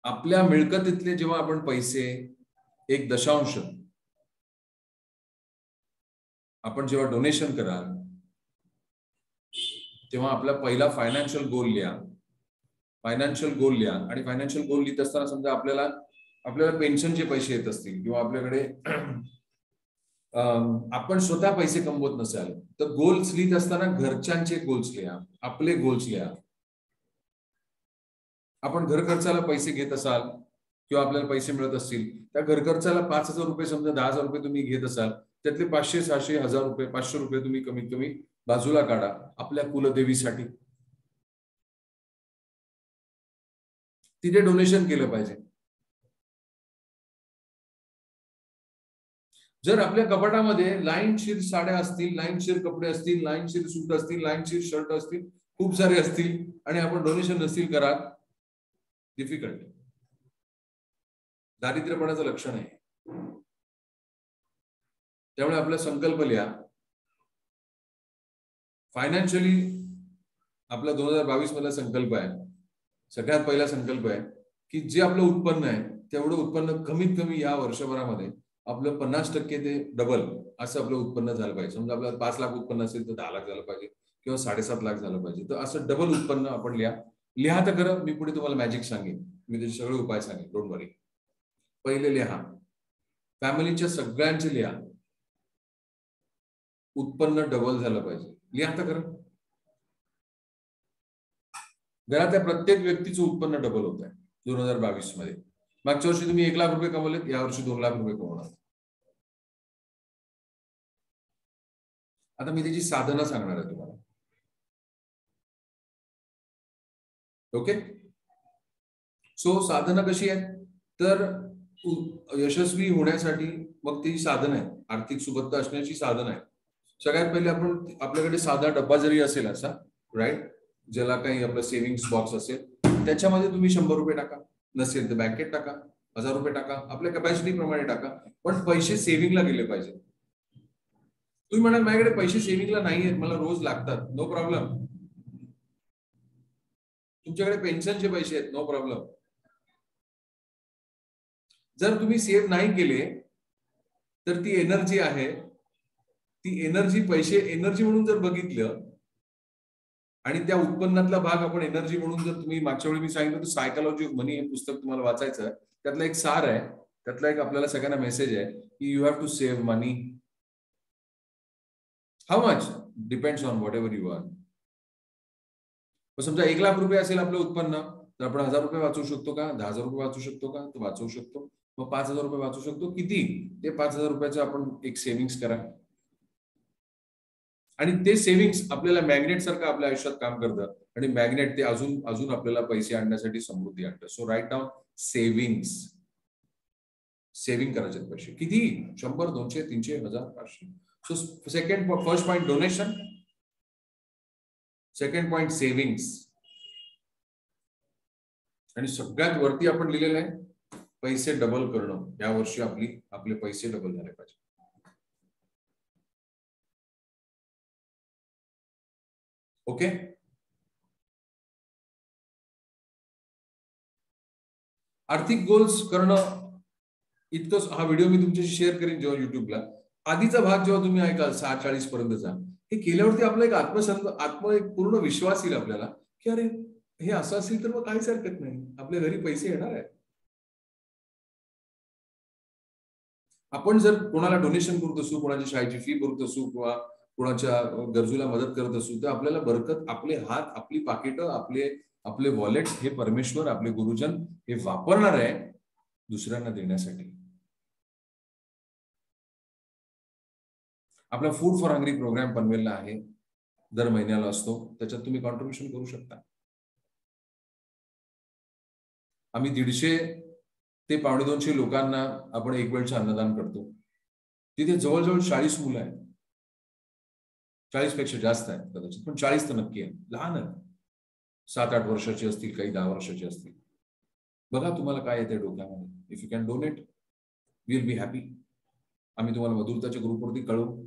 आपल्या मिळकतीतले जेव्हा आपण पैसे 1.5 आपण जेव्हा डोनेशन कराल, तेव्हा आपला पहिला फायनान्शियल गोल लिहा. फायनान्शियल गोल लिहा. आणि फायनान्शियल गोल लिहित असताना समजा आपल्याला पेन्शनचे पैसे येत असतील किंवा आपल्याकडे आपण स्वतः पैसे कमवत नसाल, तर गोल्स लिहित असताना घरच्यांचे गोल्स लिहा, आपले गोल्स लिहा. आपण घर खर्चाला पैसे घेत असाल किंवा आपल्याला पैसे मिळत असतील, त्या घर खर्चाला 5,000 रुपये समजा 10,000 रुपये तुम्ही घेत असाल, त्यातले 500, 600, 1,000 रुपये, 500 रुपये तुम्ही कमीत कमी बाजूला काढा आपल्या कुलदेवीसाठी. तिथे डोनेशन केलं पाहिजे. जर आपल्या कपाटामध्ये लाईनशीर साड्या असतील, लाईनशीर कपडे असतील, लाईनशीर सूट असतील, लाईनशीर शर्ट असतील, खूप सारे असतील आणि आपण डोनेशन नसतील करत, डिफिकल्ट. दारिद्र्यपणाचं लक्षण आहे. त्यामुळे आपला संकल्प लिहा. फायनान्शियली आपला 2022 मधला संकल्प आहे, सगळ्यात पहिला संकल्प आहे की जे आपलं उत्पन्न आहे तेवढं उत्पन्न कमीत कमी या वर्षभरामध्ये आपलं 50% ते डबल असं आपलं उत्पन्न झालं पाहिजे. समजा आपल्याला 5 लाख उत्पन्न असेल तर 10 लाख झालं पाहिजे किंवा 7.5 लाख झालं पाहिजे. तर असं डबल उत्पन्न आपण लिहा तर खरं. मी पुढे तुम्हाला मॅजिक सांगेन, मी त्याचे सगळे उपाय सांगेन, डोंट वरी. पहिले लिहा, फॅमिलीच्या सगळ्यांचे लिहा, उत्पन्न डबल झालं पाहिजे. लिहा तर खरं. घरातल्या प्रत्येक व्यक्तीचं उत्पन्न डबल होत आहे 2022 मध्ये. मागच्या वर्षी तुम्ही 1 लाख रुपये कमवलेत, यावर्षी 2 लाख रुपये कमवणार. आता मी त्याची साधना सांगणार आहे तुम्हाला. ओके, सो साधना कशी आहे तर यशस्वी होण्यासाठी मग ती साधन आहे, आर्थिक सुबत्ता असण्याची साधन आहे. सगळ्यात पहिले आपण आपल्याकडे साधा डब्बा जरी असेल असा, राईट, ज्याला काही आपलं सेव्हिंग्स बॉक्स असेल, त्याच्यामध्ये तुम्ही 100 रुपये टाका, नसेल तर बँकेत टाका, 1000 रुपये टाका, आपल्या कॅपॅसिटी प्रमाणे टाका, पण पैसे सेव्हिंगला गेले पाहिजे. तुम्ही म्हणाल माझ्याकडे पैसे सेव्हिंगला नाही आहेत, मला रोज लागतात, नो प्रॉब्लेम. तुमच्याकडे पेन्शनचे पैसे आहेत, नो प्रॉब्लेम. जर तुम्ही सेव्ह नाही केले तर ती एनर्जी आहे, ती एनर्जी, पैसे एनर्जी म्हणून जर बघितलं आणि त्या उत्पन्नातला भाग आपण एनर्जी म्हणून जर तुम्ही, मागच्या वेळी मी सांगितलं होतं सायकोलॉजी ऑफ मनी हे पुस्तक तुम्हाला वाचायचं आहे, त्यातला एक सार आहे, त्यातला एक आपल्याला सगळ्यांना मेसेज आहे की you have to save money. How much depends on whatever you are. समजा 1 लाख रुपये असेल आपलं उत्पन्न, तर आपण 1000 रुपये वाचवू शकतो का? 10,000 रुपये वाचू शकतो का? तर वाचवू शकतो. मग 5,000 रुपये वाचू शकतो. किती? ते 5,000 रुपयाचं आपण एक सेव्हिंग्स करा आणि ते सेव्हिंग्स आपल्याला मॅग्नेट सारखं आपल्या आयुष्यात काम करतं आणि मॅग्नेट ते अजून अजून आपल्याला पैसे आणण्यासाठी समृद्धी आणतं. So write down savings. Saving करायचे पैसे किती? 100, 200, 300, 1000, 500. So second, first point donation, second point savings, आणि सगळ्यात वरती आपण लिहिलेलं आहे पैसे डबल करणं. या वर्षी आपले पैसे डबल झाले पाहिजे. ओके, आर्थिक गोल्स करणं इतकंच. हा व्हिडिओ मी तुमच्याशी शेअर करेन जेव्हा युट्यूबला, आधीचा भाग जेव्हा तुम्ही ऐकाल 6:40 पर्यंतचा, हे केल्यावरती आपला एक एक पूर्ण विश्वास येईल आपल्याला, की अरे हे असं असेल तर मग काहीच हरकत नाही, आपल्या घरी पैसे येणार आहे. आपण जर कोणाला डोनेशन करत असू, कोणाच्या शाळेची फी भरत असू किंवा कोणाच्या गरजूला मदत करत असू, तर आपल्याला बरकत, आपले हात, आपली पाकिटं, आपले आपले वॉलेट हे परमेश्वर, आपले गुरुजन हे वापरणार आहे दुसऱ्यांना देण्यासाठी. आपला फूड फॉर हंग्री प्रोग्राम पनवेलला आहे, दर महिन्याला असतो. त्याच्यात तुम्ही कॉन्ट्रीब्युशन करू शकता. आम्ही 150 ते 250 लोकांना आपण एक वेळचं अन्नदान करतो. तिथे जवळजवळ 40 मुलं आहेत. 40 पेक्षा जास्त आहेत कदाचित, पण 40 तर नक्की आहे. लहान आहेत. 7-8 वर्षाची असतील, काही 10 वर्षाची असतील. बघा तुम्हाला काय येते डोक्यामध्ये. If you can donate, we will be happy. आम्ही तुम्हाला मधुरताच्या ग्रुपवरती कळवू.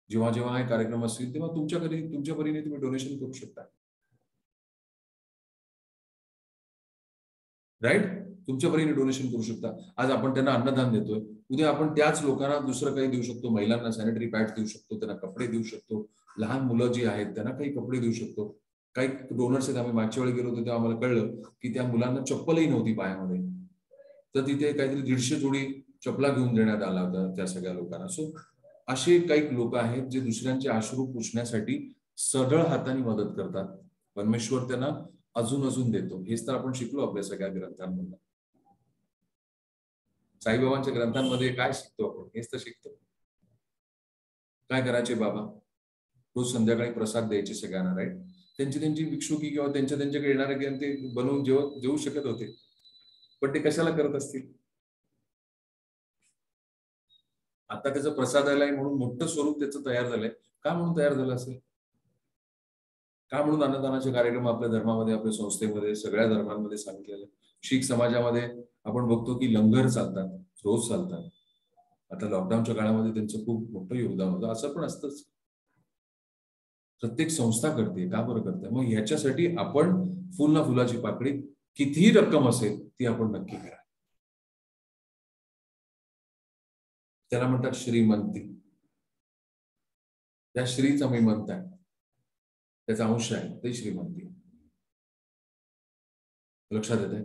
जेव्हा जेव्हा हे कार्यक्रम असतील तेव्हा तुमच्या परीने तुम्ही डोनेशन करू शकता. राईट? तुमच्या परीने डोनेशन करू शकता. आज आपण त्यांना अन्नदान देतोय, उद्या आपण त्याच लोकांना दुसरं काही देऊ शकतो. महिलांना सॅनिटरी पॅड देऊ शकतो, त्यांना कपडे देऊ शकतो. लहान मुलं जी आहेत त्यांना काही कपडे देऊ शकतो. काही डोनर्स आहेत. आम्ही मागच्या वेळी गेलो होतो तेव्हा आम्हाला कळलं की त्या मुलांना चप्पलही नव्हती पायामध्ये, तर तिथे काहीतरी 150 जोडी चपला घेऊन देण्यात आला होता त्या सगळ्या लोकांना. सो असे काही लोक आहेत जे दुसऱ्यांचे अश्रू पुसण्यासाठी सढळ हाताने मदत करतात. परमेश्वर त्यांना अजून अजून देतो. हेच तर आपण शिकलो आपल्या सगळ्या ग्रंथांमधून. साईबाबांच्या ग्रंथांमध्ये काय शिकतो आपण? हेच तर शिकतो. काय करायचे बाबा? रोज संध्याकाळी प्रसाद द्यायचे सगळ्यांना, राईट? त्यांची भिक्षुकी किंवा त्यांच्याकडे येणारे ते बनवून जेवू शकत होते, पण ते कशाला करत असतील? आता त्याचं प्रसादालय म्हणून मोठं स्वरूप त्याचं तयार झालंय. का म्हणून तयार झालं असेल? का म्हणून अन्नदानाचे कार्यक्रम आपल्या धर्मामध्ये, आपल्या संस्थेमध्ये, सगळ्या धर्मांमध्ये सांगितलेले. शीख समाजामध्ये आपण बघतो की लंगर चालतात, रोज चालतात. आता लॉकडाऊनच्या काळामध्ये त्यांचं खूप मोठं योगदान होतं. असं पण असतंच. प्रत्येक संस्था करते. का बरं करते? मग ह्याच्यासाठी आपण फुल ना फुलाची पाकळी, कितीही रक्कम असेल ती आपण नक्की करा. त्याला म्हणतात श्रीमंती. त्या श्रीचा मी म्हणताय, त्याचा अंश आहे ते श्रीमंती. लक्षात येते?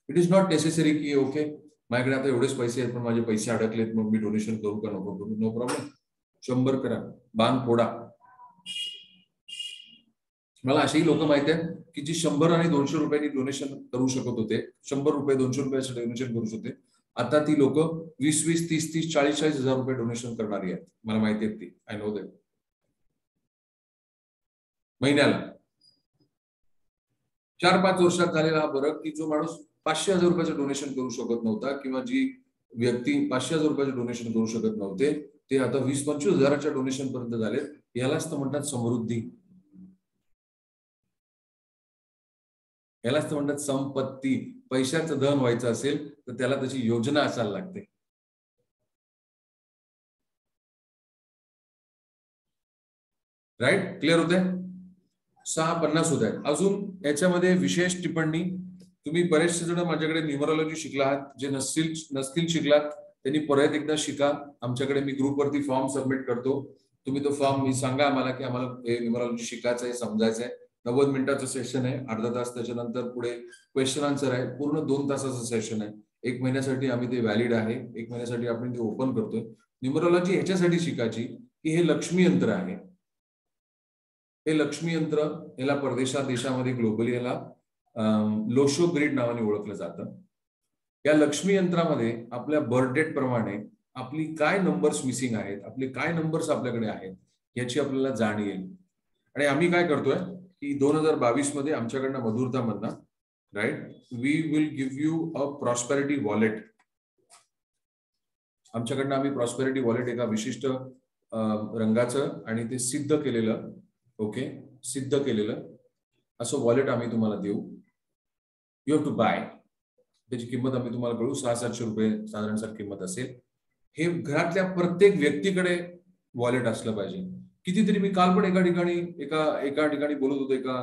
इट इज नॉट नेसेसरी की ओके माझ्याकडे आता एवढेच पैसे आहेत पण माझे पैसे अडकलेत, मग मी डोनेशन करू का नको करू? No problem. 100 करा, बाण फोडा. मला अशीही लोक माहिती आहेत की जी 100 आणि 200 रुपयांनी डोनेशन करू शकत होते, 100 रुपये 200 रुपयाचं डोनेशन करू शकते, आता ती लोक 20-20, 30-30, 40-40 हजार रुपये डोनेशन करणारी आहेत. मला माहिती आहेत ती. I know that. महिन्याला 4-5 वर्षात झालेला हा फरक की जो माणूस 500,000 रुपयाचं डोनेशन करू शकत नव्हता किंवा जी व्यक्ती 500,000 रुपयाचं डोनेशन करू शकत नव्हते ते आता 20-25 हजाराच्या डोनेशन पर्यंत झाले. यालाच तर म्हणतात समृद्धी. यालाच तर म्हणतात संपत्ती. पैशाचं धन व्हायचं असेल तर त्याला त्याची योजना असायला लागते. राईट? क्लिअर होते? 6:50 होत आहेत. अजून याच्यामध्ये विशेष टिप्पणी, तुम्ही बरेचसे जण माझ्याकडे न्यूमरोलॉजी शिकला आहात. जे नसतील शिकलात त्यांनी परत एकदा शिका. आमच्याकडे मी ग्रुपवरती फॉर्म सबमिट करतो. तुम्ही तो फॉर्म मी सांगा आम्हाला की आम्हाला हे न्यूमरोलॉजी शिकायचं आहे, समजायचं आहे. 90 मिनिटाचं सेशन आहे, अर्धा तास त्याच्यानंतर पुढे क्वेश्चन आन्सर आहे. पूर्ण 2 तासाचं सेशन आहे. 1 महिन्यासाठी आम्ही ते व्हॅलिड आहे. 1 महिन्यासाठी आपण ते ओपन करतोय. न्यूमरोलॉजी ह्याच्यासाठी शिकायची की हे लक्ष्मी यंत्र आहे. हे लक्ष्मी यंत्र याला परदेशात देशामध्ये ग्लोबली याला लोशो ग्रिड नावाने ओळखलं जातं. या लक्ष्मी यंत्रामध्ये आपल्या बर्थ डेट प्रमाणे आपली काय नंबर्स मिसिंग आहेत, आपले काय नंबर्स आपल्याकडे आहेत याची आपल्याला जाण येईल. आणि आम्ही काय करतोय की 2022 मध्ये आमच्याकडनं मधुरता मधनं, right, we will give you a prosperity wallet. आमच्याकडनं आम्ही प्रॉस्पेरिटी वॉलेट एका विशिष्ट रंगाचं आणि ते सिद्ध केलेलं, ओके, सिद्ध केलेलं असं वॉलेट आम्ही तुम्हाला देऊ. You have to buy. त्याची किंमत आम्ही तुम्हाला कळू. 600-700 रुपये साधारण किंमत असेल. हे घरातल्या प्रत्येक व्यक्तीकडे वॉलेट असलं पाहिजे. कितीतरी मी काल पण एका ठिकाणी बोलत होतो एका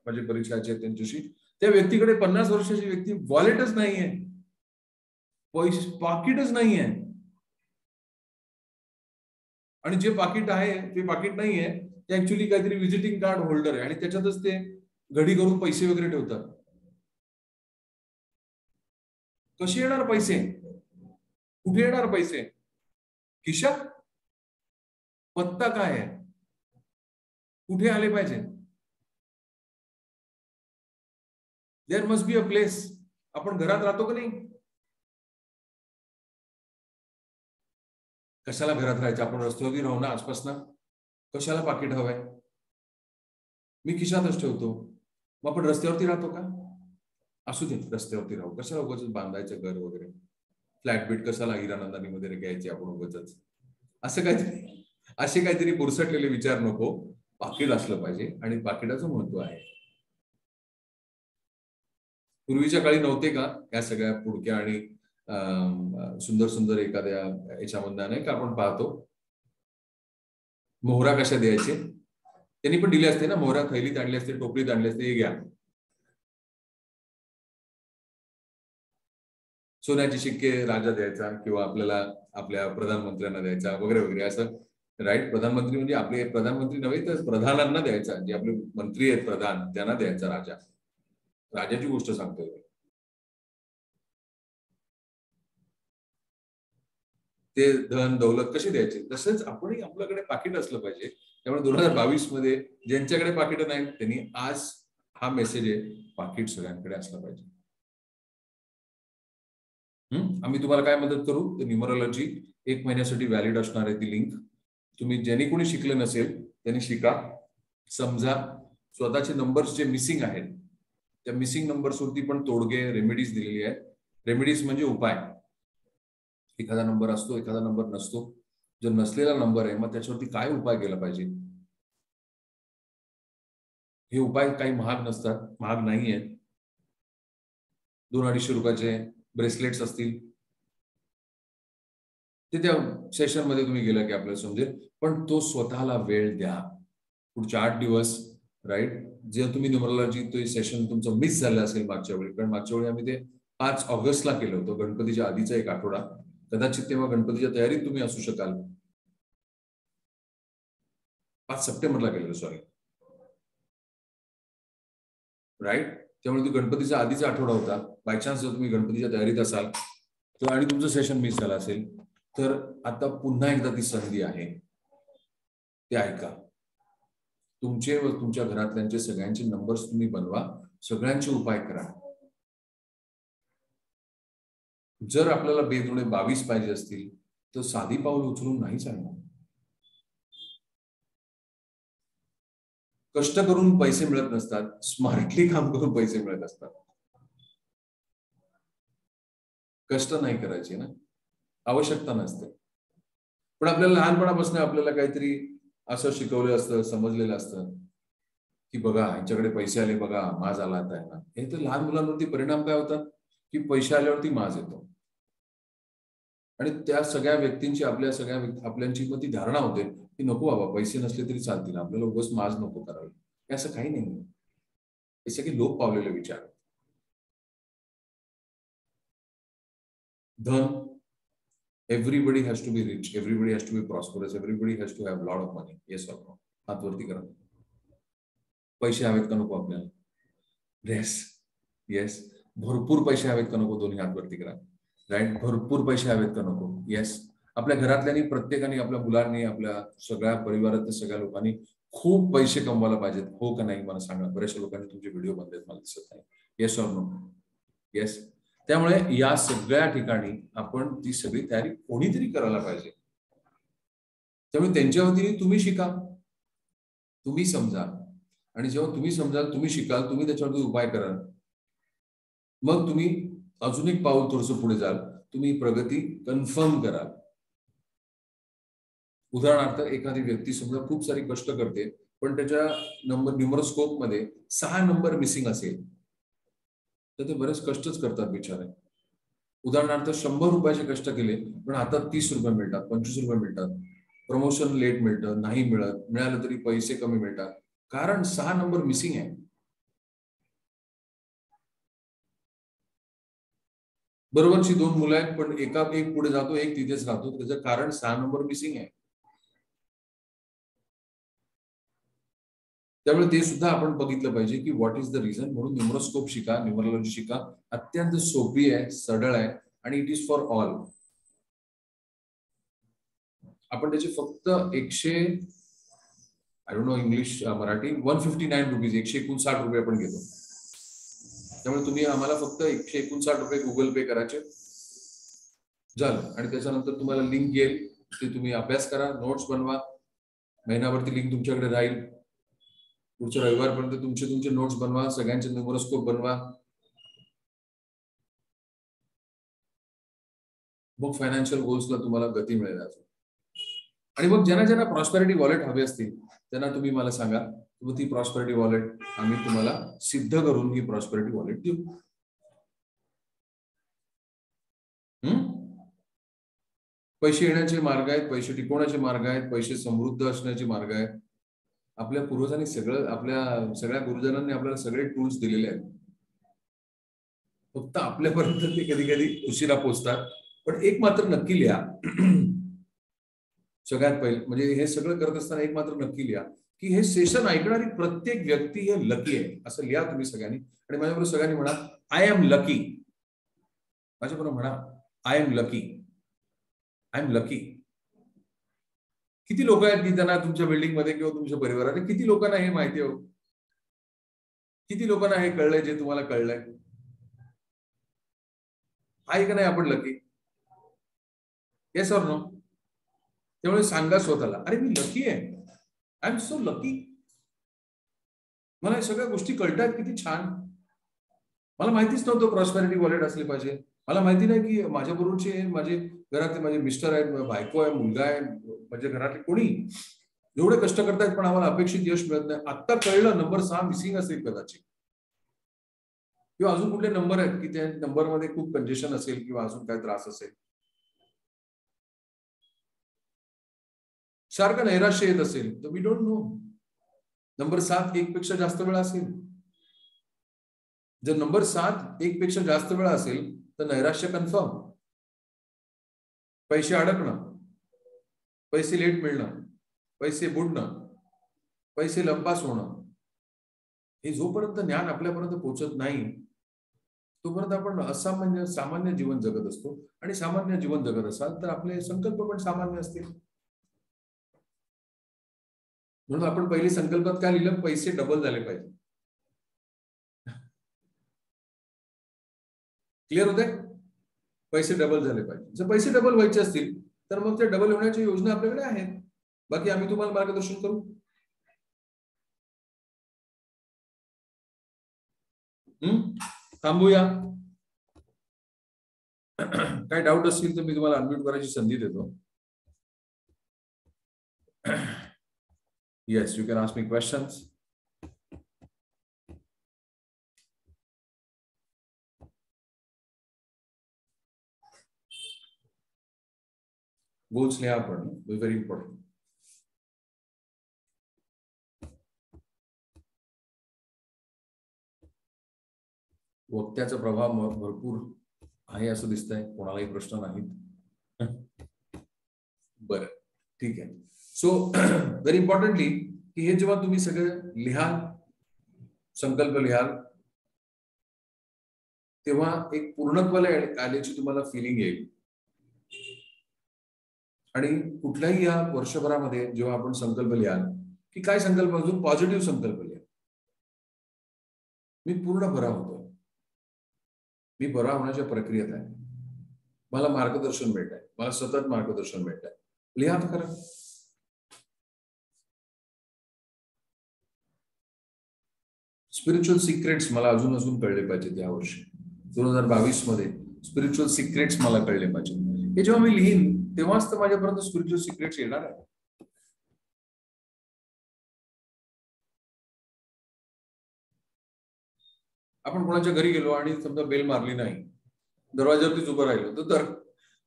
माझे परीक्षाचे त्यांच्याशी. त्या व्यक्तीकडे 50 वर्षाची व्यक्ती वॉलेटच नाहीये, पैसे पाकिटच नाहीये. आणि जे पाकिट आहे ते पाकिट नाहीये, ते ऍक्च्युली काहीतरी व्हिजिटिंग कार्ड होल्डर आहे आणि त्याच्यातच ते घडी करून पैसे वगैरे ठेवतात. कसे येणार पैसे? कुठे येणार पैसे? खिशात? पत्ता काय आहे? कुठे आले पाहिजे? There must be a place. आपण घरात राहतो का नाही? कशाला घरात राहायचं? आपण रस्त्यावरती राहू ना आसपासनं. कशाला पाकिट हवंय? मी खिशातच ठेवतो. मग आपण रस्त्यावरती राहतो का? असू दे, रस्त्यावरती राहू. कशाला उगाच बांधायचं घर वगैरे? फ्लॅट बीट कशाला हिरानंदानी वगैरे घ्यायची आपण उगाच? असं काहीतरी, असे काहीतरी बुरसटलेले विचार नको. पाकिट असलं पाहिजे आणि पाकिटाचं महत्व आहे. पूर्वीच्या काळी नव्हते का या सगळ्या पुडक्या आणि सुंदर सुंदर एखाद्या याच्यामधनं नाही का आपण पाहतो, मोहरा कशा द्यायचे? त्यांनी पण दिले असते ना, मोहरा थैलीत आणले असते, टोपलीत आणले असते, हे घ्या. सोन्याचे शिक्के राजा द्यायचा किंवा आपल्याला आपल्या प्रधानमंत्र्यांना द्यायचा वगैरे वगैरे असं. राईट? प्रधानमंत्री म्हणजे आपले प्रधानमंत्री नव्हे तर प्रधानांना द्यायचा, जे आपले मंत्री आहेत प्रधान त्यांना द्यायचा राजा. राजाची गोष्ट सांगतोय. ते धन दौलत कशी द्यायचे, तसंच आपणही आपल्याकडे पाकिट असलं पाहिजे. त्यामुळे 2022 मध्ये ज्यांच्याकडे पाकिट नाही त्यांनी आज हा मेसेज आहे, पाकिट सगळ्यांकडे असलं पाहिजे. आम्ही तुम्हाला काय मदत करू? तर न्यूमरोलॉजी 1 महिन्यासाठी व्हॅलिड असणार आहे ती लिंक. तुम्ही ज्यांनी कोणी शिकले नसेल त्यांनी शिका, समजा. स्वतःचे नंबर्स जे मिसिंग आहेत त्या मिसिंग नंबर्सवरती पण तोडगे रेमेडीज दिलेली आहेत. रेमेडीज म्हणजे उपाय. एखादा नंबर असतो, एखादा नंबर नसतो. जर नसलेला नंबर आहे मग त्याच्यावरती काय उपाय केला पाहिजे? हे उपाय काही महाग नसतात, महाग नाहीये. 200-250 रुपयाचे ब्रेसलेट्स असतील, ते त्या सेशन मध्ये तुम्ही गेला की आपल्याला समजेल. पण तो स्वतःला वेळ द्या. पुढच्या 8 दिवस, राईट? जे तुम्ही न्यूमरोलॉजी ते सेशन तुमचं मिस झालं असेल मागच्या वेळी, कारण मागच्या वेळी आम्ही ते 5 ऑगस्टला केलं होतं, गणपतीच्या आधीचा एक आठवडा. कदाचित तेव्हा गणपतीच्या तयारीत तुम्ही असू शकाल. 5 सप्टेंबरला केलेलं, सॉरी. राईट? त्यामुळे तो गणपतीचा आधीचा आठवडा होता. बाय चान्स जर तुम्ही गणपतीच्या तयारीत असाल तर आणि तुमचं सेशन मिस झालं असेल तर आता पुन्हा एकदा ती संधी आहे, ते ऐका. तुमचे व तुमच्या घरातल्यांचे सगळ्यांचे नंबर्स तुम्ही बनवा, सगळ्यांचे उपाय करा. जर आपल्याला बेदुणे 22 पाहिजे असतील तर साधी पाऊल उचलून नाही चालणार. कष्ट करून पैसे मिळत नसतात, स्मार्टली काम करून पैसे मिळत असतात. कष्ट नाही करायचे ना, आवश्यकता नसते. पण आपल्याला लहानपणापासून आपल्याला काहीतरी असं शिकवलं असतं, समजलेलं असतं की बघा यांच्याकडे पैसे आले, बघा माज आला आता आहे ना. हे तर लहान मुलांवरती परिणाम काय होतात की पैसे आल्यावरती माज येतो आणि त्या सगळ्या व्यक्तींची आपल्यांची मग ती धारणा होते की नको बाबा, पैसे नसले तरी चालतील, आपल्याला उगाच माज नको करावी. हे असं काही नाही. हे सगळे लोक पावलेले विचार. धन, everybody has to be rich, everybody has to be prosperous, everybody has to have a lot of money. Yes or no? हात वरती करा. पैसे हवेत का नको आपल्याला? Yes, yes. भरपूर पैसे हवेत का नको? दोन्ही हात वरती करा. राईट? भरपूर पैसे हवेत का नको? येस. आपल्या घरातल्यानी, प्रत्येकाने, आपल्या मुलांनी, आपल्या सगळ्या परिवारातल्या सगळ्या लोकांनी खूप पैसे कमवायला पाहिजेत. हो का नाही मला सांगा. बऱ्याचशा लोकांनी तुमचे व्हिडिओ बनलेत, मला दिसत नाही. Yes or no? येस. त्यामुळे या सगळ्या ठिकाणी आपण ती सगळी तयारी कोणीतरी करायला पाहिजे. त्यामुळे त्यांच्या वतीने तुम्ही शिका, तुम्ही समजा, आणि जेव्हा तुम्ही समजाल, तुम्ही शिकाल, तुम्ही त्याच्यावरती उपाय कराल, मग तुम्ही अजून एक पाऊल थोडंसं पुढे जाल, तुम्ही प्रगती कन्फर्म कराल. उदाहरणार्थ एखादी व्यक्ती समजा खूप सारी कष्ट करते पण त्याच्या न्यूमरोस्कोप मध्ये 6 नंबर मिसिंग असेल तर ते बरेच कष्टच करतात बिचारे. उदाहरणार्थ 100 रुपयाचे कष्ट केले पण हातात 30 रुपये मिळतात, 25 रुपये मिळतात, प्रमोशन लेट मिळतं, नाही मिळत, मिळालं तरी पैसे कमी मिळतात, कारण 6 नंबर मिसिंग आहे. बरोबरची 2 मुलं आहेत पण एक पुढे जातो, एक तिथेच राहतो, त्याचं कारण 6 नंबर मिसिंग आहे. त्यामुळे ते सुद्धा आपण बघितलं पाहिजे की व्हॉट इज द रिझन. म्हणून न्यूमरोस्कोप शिका, न्यूमरोलॉजी शिका. अत्यंत सोपी आहे, सरळ आहे आणि इट इज फॉर ऑल. आपण त्याचे फक्त 100 I don't know English Marathi 159 rupees 159 रुपये आपण घेतो. त्यामुळे तुम्ही आम्हाला फक्त 159 रुपये गुगल पे करायचे झालं. आणि त्याच्यानंतर तुम्हाला लिंक येईल, ते तुम्ही अभ्यास करा, नोट्स बनवा. महिनाभर लिंक तुमच्याकडे राहील. पुढच्या रविवारपर्यंत तुमचे नोट्स बनवा, सगळ्यांचे न्यूमरोस्कोप बनवा. मग फायनान्शियल गोल्सला तुम्हाला गती मिळेल. आणि मग ज्यांना प्रॉस्पेरिटी वॉलेट हवे असतील त्यांना तुम्ही मला सांगा, मग ती प्रॉस्पेरिटी वॉलेट आम्ही तुम्हाला सिद्ध करून ही प्रॉस्पेरिटी वॉलेट देऊ. पैसे येण्याचे मार्ग आहेत, पैसे टिकवण्याचे मार्ग आहेत, पैसे समृद्ध असण्याचे मार्ग आहेत. आपल्या पूर्वजांनी आपल्या सगळ्या गुरुजनांनी आपल्याला सगळे टूल्स दिलेले आहेत. फक्त आपल्यापर्यंत ते कधी कधी उशिरा पोहोचतात. पण एक मात्र नक्की लिहा, सगळ्यात पहिले म्हणजे हे सगळं करत असताना एक मात्र नक्की लिहा की हे सेशन ऐकणारी प्रत्येक व्यक्ती हे लकी आहे. असं लिहा तुम्ही सगळ्यांनी. आणि माझ्याबरोबर सगळ्यांनी म्हणा, आय एम लकी. माझ्याबरोबर म्हणा, I am lucky. I am lucky. किती लोक आहेत की त्यांना तुमच्या बिल्डिंग मध्ये किंवा तुमच्या परिवारात किती लोकांना हे माहिती आहे? किती लोकांना हे कळलंय जे तुम्हाला कळलंय? आहे का नाही आपण लकी? Yes or no? त्यामुळे सांगा स्वतःला, अरे मी लकी आहे, आय एम सो लकी. मला या सगळ्या गोष्टी कळतात, किती छान. मला माहितीच नव्हतं प्रॉस्पेरिटी वॉलेट असले पाहिजे. मला माहिती नाही की माझ्या बरोबरचे माझे घरातले माझे मिस्टर आहेत, बायको आहे, मुलगा आहे, माझ्या घरातले कोणी एवढे कष्ट करतायत पण आम्हाला अपेक्षित यश मिळत नाही. आता कळलं नंबर 6 मिसिंग असेल कदाचित, किंवा अजून कुठले नंबर आहेत की त्या नंबरमध्ये खूप कंजेशन असेल किंवा अजून काय त्रास असेल. सारखं नैराश्य येत असेल तर वी डोंट नो. नंबर 7 1 पेक्षा जास्त वेळा असेल. जर नंबर 7 1 पेक्षा जास्त वेळा असेल तर नैराश्य कन्फर्म. पैसे अडकणं, पैसे लेट मिळणं, पैसे बुडणं, पैसे लंपास होणं, हे जोपर्यंत ज्ञान आपल्यापर्यंत पोहोचत नाही तोपर्यंत आपण सामान्य जीवन जगत असतो. आणि सामान्य जीवन जगत असाल तर आपले संकल्प पण सामान्य असतील. म्हणून आपण पहिली संकल्पात काय लिहिलं? पैसे डबल झाले पाहिजे. क्लिअर होते? पैसे डबल झाले पाहिजे. जर पैसे डबल व्हायचे असतील तर मग ते डबल होण्याची योजना आपल्याकडे आहेत. बाकी आम्ही तुम्हाला मार्गदर्शन करू. थांबूया. काय डाऊट असतील तर मी तुम्हाला अनम्यूट करायची संधी देतो. Yes, you can ask me questions. Goals लिहा आपण, व्हेरी इम्पॉर्टंट. वक्त्याचा प्रभाव भरपूर आहे असं दिसतंय, कोणालाही प्रश्न नाहीत. बरं, ठीक आहे. सो व्हेरी इम्पॉर्टंटली की हे जेव्हा तुम्ही सगळं लिहाल, संकल्प लिहाल, तेव्हा एक पूर्णत्वाला आल्याची तुम्हाला फिलिंग येईल. आणि कुठल्याही या वर्षभरामध्ये जेव्हा आपण संकल्प लिहाल की काय संकल्प, अजून पॉझिटिव्ह संकल्प लिहा. मी पूर्ण बरा होतो, मी बरा होण्याच्या प्रक्रियेत आहे, मला मार्गदर्शन मिळत आहे, मला सतत मार्गदर्शन मिळत आहे. लिहा तर खरं. स्पिरिच्युअल सिक्रेट्स मला अजून कळले पाहिजेत या वर्षी 2022 मध्ये. स्पिरिच्युअल सिक्रेट्स मला कळले पाहिजे. हे जेव्हा मी लिहीन तेव्हाच तर माझ्यापर्यंत स्पिरिच्युअल सिक्रेट्स येणार आहे. आपण कोणाच्या घरी गेलो आणि समजा बेल मारली नाही, दरवाजावरतीच उभं राहिलो तर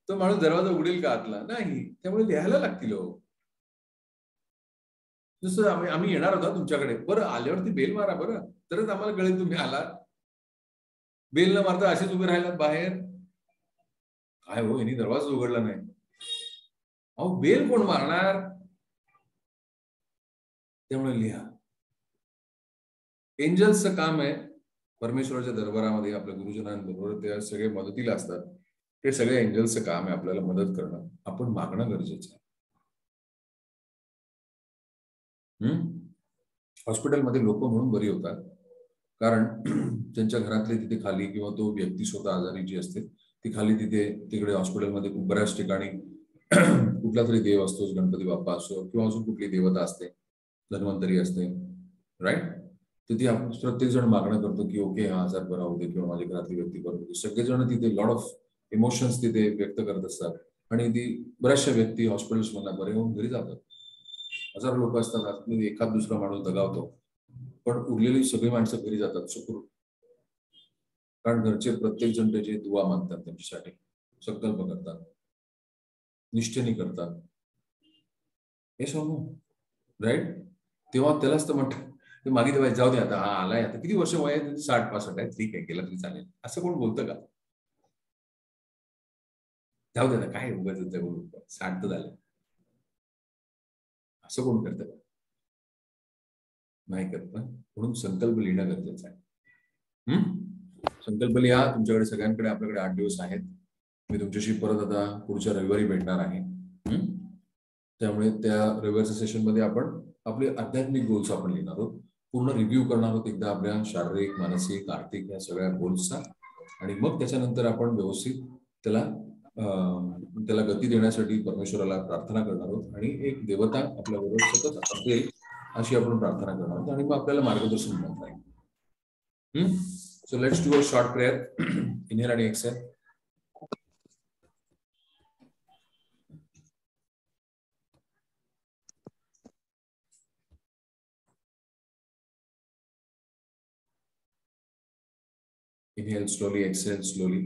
तो माणूस दरवाजा उघडेल का आतला? नाही. त्यामुळे लिहायला लागतील. जसं आम्ही येणार होता तुमच्याकडे, बरं आल्यावरती बेल मारा बरं, तरच आम्हाला कळेल तुम्ही आलात. बेल न मारता असेच उभे राहिलात बाहेर, काय हो यांनी दरवाजा उघडला नाही. अहो बेल कोण मारणार? त्यामुळे लिहा. एंजल्सचं काम आहे परमेश्वराच्या दरबारामध्ये आपल्या गुरुजनांबरोबर ते सगळे मदतीला असतात. ते सगळे एंजल्सचं काम आहे आपल्याला मदत करणं. आपण मागणं गरजेचं आहे. हॉस्पिटलमध्ये लोक म्हणून बरी होतात कारण त्यांच्या घरातले तिथे खाली किंवा तो व्यक्ती स्वतः आजारी जी असते ती खाली तिकडे हॉस्पिटलमध्ये बऱ्याच ठिकाणी कुठला तरी देव असतो, गणपती बाप्पा असतो किंवा अजून कुठली देवता असते, धन्वंतरी असते, राईट. तर ती आपण प्रत्येक जण मागणं करतो की ओके हा आजार बरा होते किंवा माझ्या घरातली व्यक्ती बरं होते. सगळेजण तिथे लॉट ऑफ इमोशन्स तिथे व्यक्त करत असतात आणि ती बऱ्याचशा व्यक्ती हॉस्पिटल्स मधला बरे होऊन घरी जातात. हजारो लोक असतात, आतमध्ये एखाद दुसरा माणूस दगावतो, पण उरलेली सगळी माणसं घरी जातात सुखरूप. कारण घरचे प्रत्येक जण त्याची दुवा मागतात, त्यांच्यासाठी संकल्प करतात, निष्ठेने करतात. हे सोनू राईट. तेव्हा त्यालाच तर म्हणतात ते मागितलं पाहिजे, जाऊ दे आता, हा आलाय, आता किती वर्ष वय आहे, 60-65 आहे, ठीक आहे, गेला तरी चालेल, असं कोण बोलतं का? जाऊ दे ना, काय उगाच जगून 60 तर झालं, असं कोण करतं का? नाही करत ना. म्हणून संकल्प लिहिणं गरजेचं आहे. संकल्प लिहा. तुमच्याकडे सगळ्यांकडे, आपल्याकडे 8 दिवस आहेत. मी तुमच्याशी परत आता पुढच्या रविवारी भेटणार आहे. त्यामुळे त्या रविवारच्या सेशन मध्ये आपण आपले आध्यात्मिक गोल्स आपण लिहिणार आहोत, पूर्ण रिव्ह्यू करणार आहोत एकदा आपल्या शारीरिक, मानसिक, आर्थिक या सगळ्या गोल्सचा. आणि मग त्याच्यानंतर आपण व्यवस्थित त्याला गती देण्यासाठी परमेश्वराला प्रार्थना करणार आहोत आणि एक देवता आपल्या बरोबर सतत असेल अशी आपण प्रार्थना करणार आहोत आणि मग आपल्याला मार्गदर्शन मिळत राहील. So let's do a short prayer. Inhale and exhale. Inhale slowly, exhale slowly.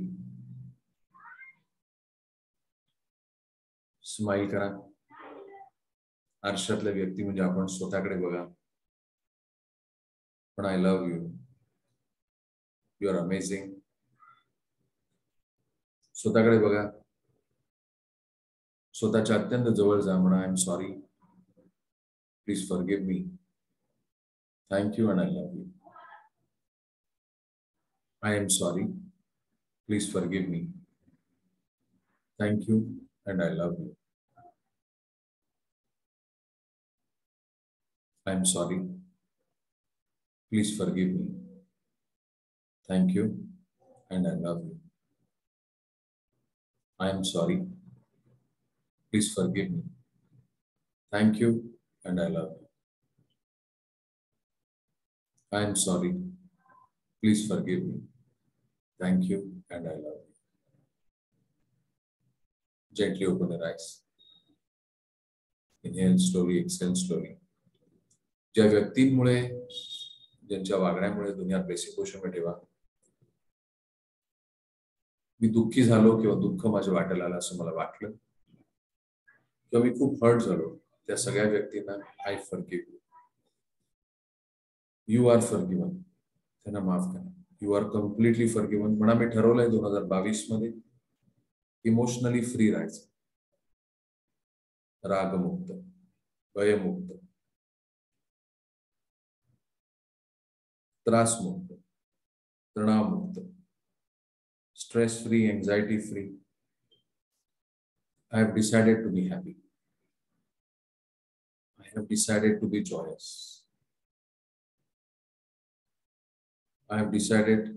Smile करा. आरशातल्या व्यक्ती म्हणजे आपण स्वतःकडे बघा. पण I love you, you are amazing. स्वतःकडे बघा. स्वतःच्या अत्यंत जवळ जा. म्हणा, I am sorry, please forgive me, thank you and I love you. I am sorry, please forgive me, thank you and I love you. I am sorry, please forgive me, thank you and I love you. I am sorry, please forgive me, thank you and I love you. I am sorry, please forgive me, thank you and I love you. Gently open your eyes. Inhale slowly, exhale slowly. ज्या व्यक्तींमुळे, ज्यांच्या वागण्यामुळे दुनिया प्रेसिपोषण ठेवा, मी दुःखी झालो किंवा दुःख माझ्या वाटेला आलं असं मला वाटलं किंवा मी खूप हर्ट झालो, त्या सगळ्या व्यक्तींना I forgive you. You are forgiven. त्यांना माफ करा. You are completely forgiven. म्हणा, मी ठरवलंय 2022 मध्ये इमोशनली फ्री राहायचं, रागमुक्त, भयमुक्त, त्रासमुक्त, तणावमुक्त, stress free, anxiety free. I have decided to be happy. I have decided to be joyous. I have decided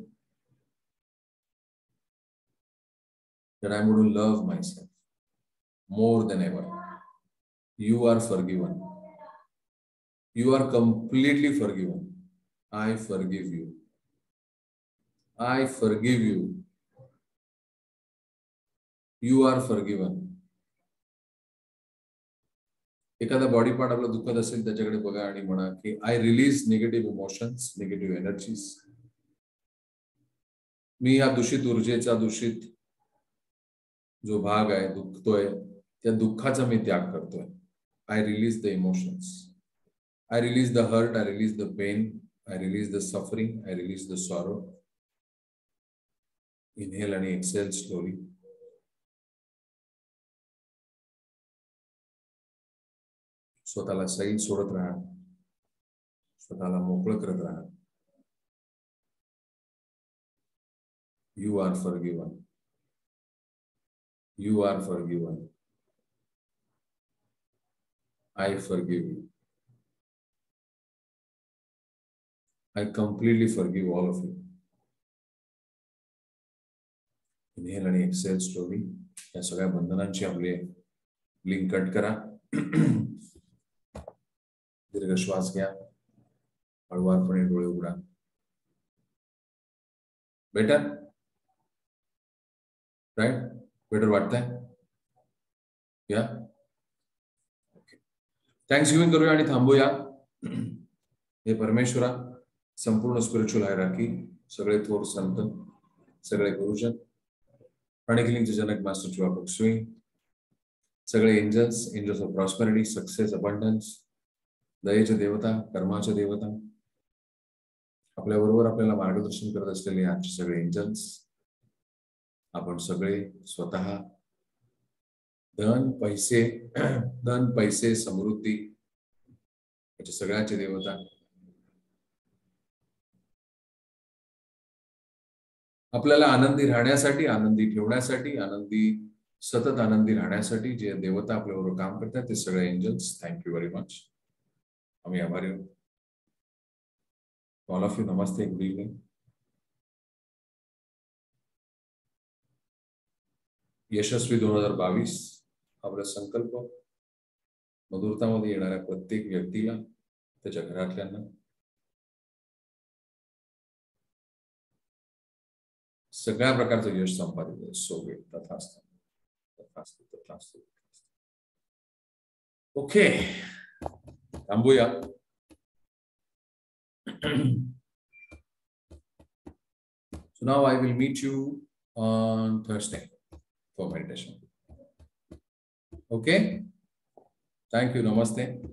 that I'm going to love myself more than ever. You are forgiven. You are completely forgiven. I forgive you. I forgive you. You are forgiven. एखादा body part आपला दुखत असेल त्याच्याकडे बघा आणि म्हणा की I release negative emotions, negative energies. मी या दूषित ऊर्जेचा, दूषित जो भाग आहे, दुखतोय, त्या दुःखाचा मी त्याग करतोय. I release the emotions. I release the hurt. I release the pain. I release the suffering. I release the sorrow. Inhale आणि एक्सेल स्लोली. स्वतःला सैल सोडत राहा. स्वतःला मोकळं करत राहा. You are forgiven. You are forgiven. I forgive you. I completely forgive all of you. Inhale आणि exhale slowly. या सगळ्या बंधनांची आपले लिंक कट करा. दीर्घ श्वास घ्या. हळुवारपणे डोळे उघडा. Better right? बेटर वाटतंय? या ओके. थँक्स गिव्हिंग करूया आणि थांबूया. हे परमेश्वरा, संपूर्ण स्पिरिच्युअल हायरार्की, सगळे थोर संत, सगळे गुरुजन, प्राणिक हिलिंगचे जनक मास्टर चिवापक स्विंग, सगळे angels of prosperity, success, abundance, दयेच्या देवता, कर्माच्या देवता, आपल्या बरोबर आपल्याला मार्गदर्शन करत असलेले आजचे सगळे एंजल्स, आपण सगळे स्वतः धन पैसे समृद्धी याचे सगळ्याचे देवता, आपल्याला आनंदी राहण्यासाठी, आनंदी ठेवण्यासाठी, सतत आनंदी राहण्यासाठी जे देवता आपल्याबरोबर काम करतात ते सगळे एंजल्स, थँक्यू व्हेरी मच. आम्ही आभारी आहोत. ऑल ऑफ यू नमस्ते, गुड इव्हनिंग. यशस्वी 2022 आपला संकल्प मधुरतामध्ये येणाऱ्या प्रत्येक व्यक्तीला, त्याच्या घरातल्यांना सगळ्या प्रकारचं यश संपादित सोबे तथास्तु तथास्तु तथास्तु. ओके, थांबूया. So now I will meet you on Thursday for meditation. Okay? Thank you. Namaste.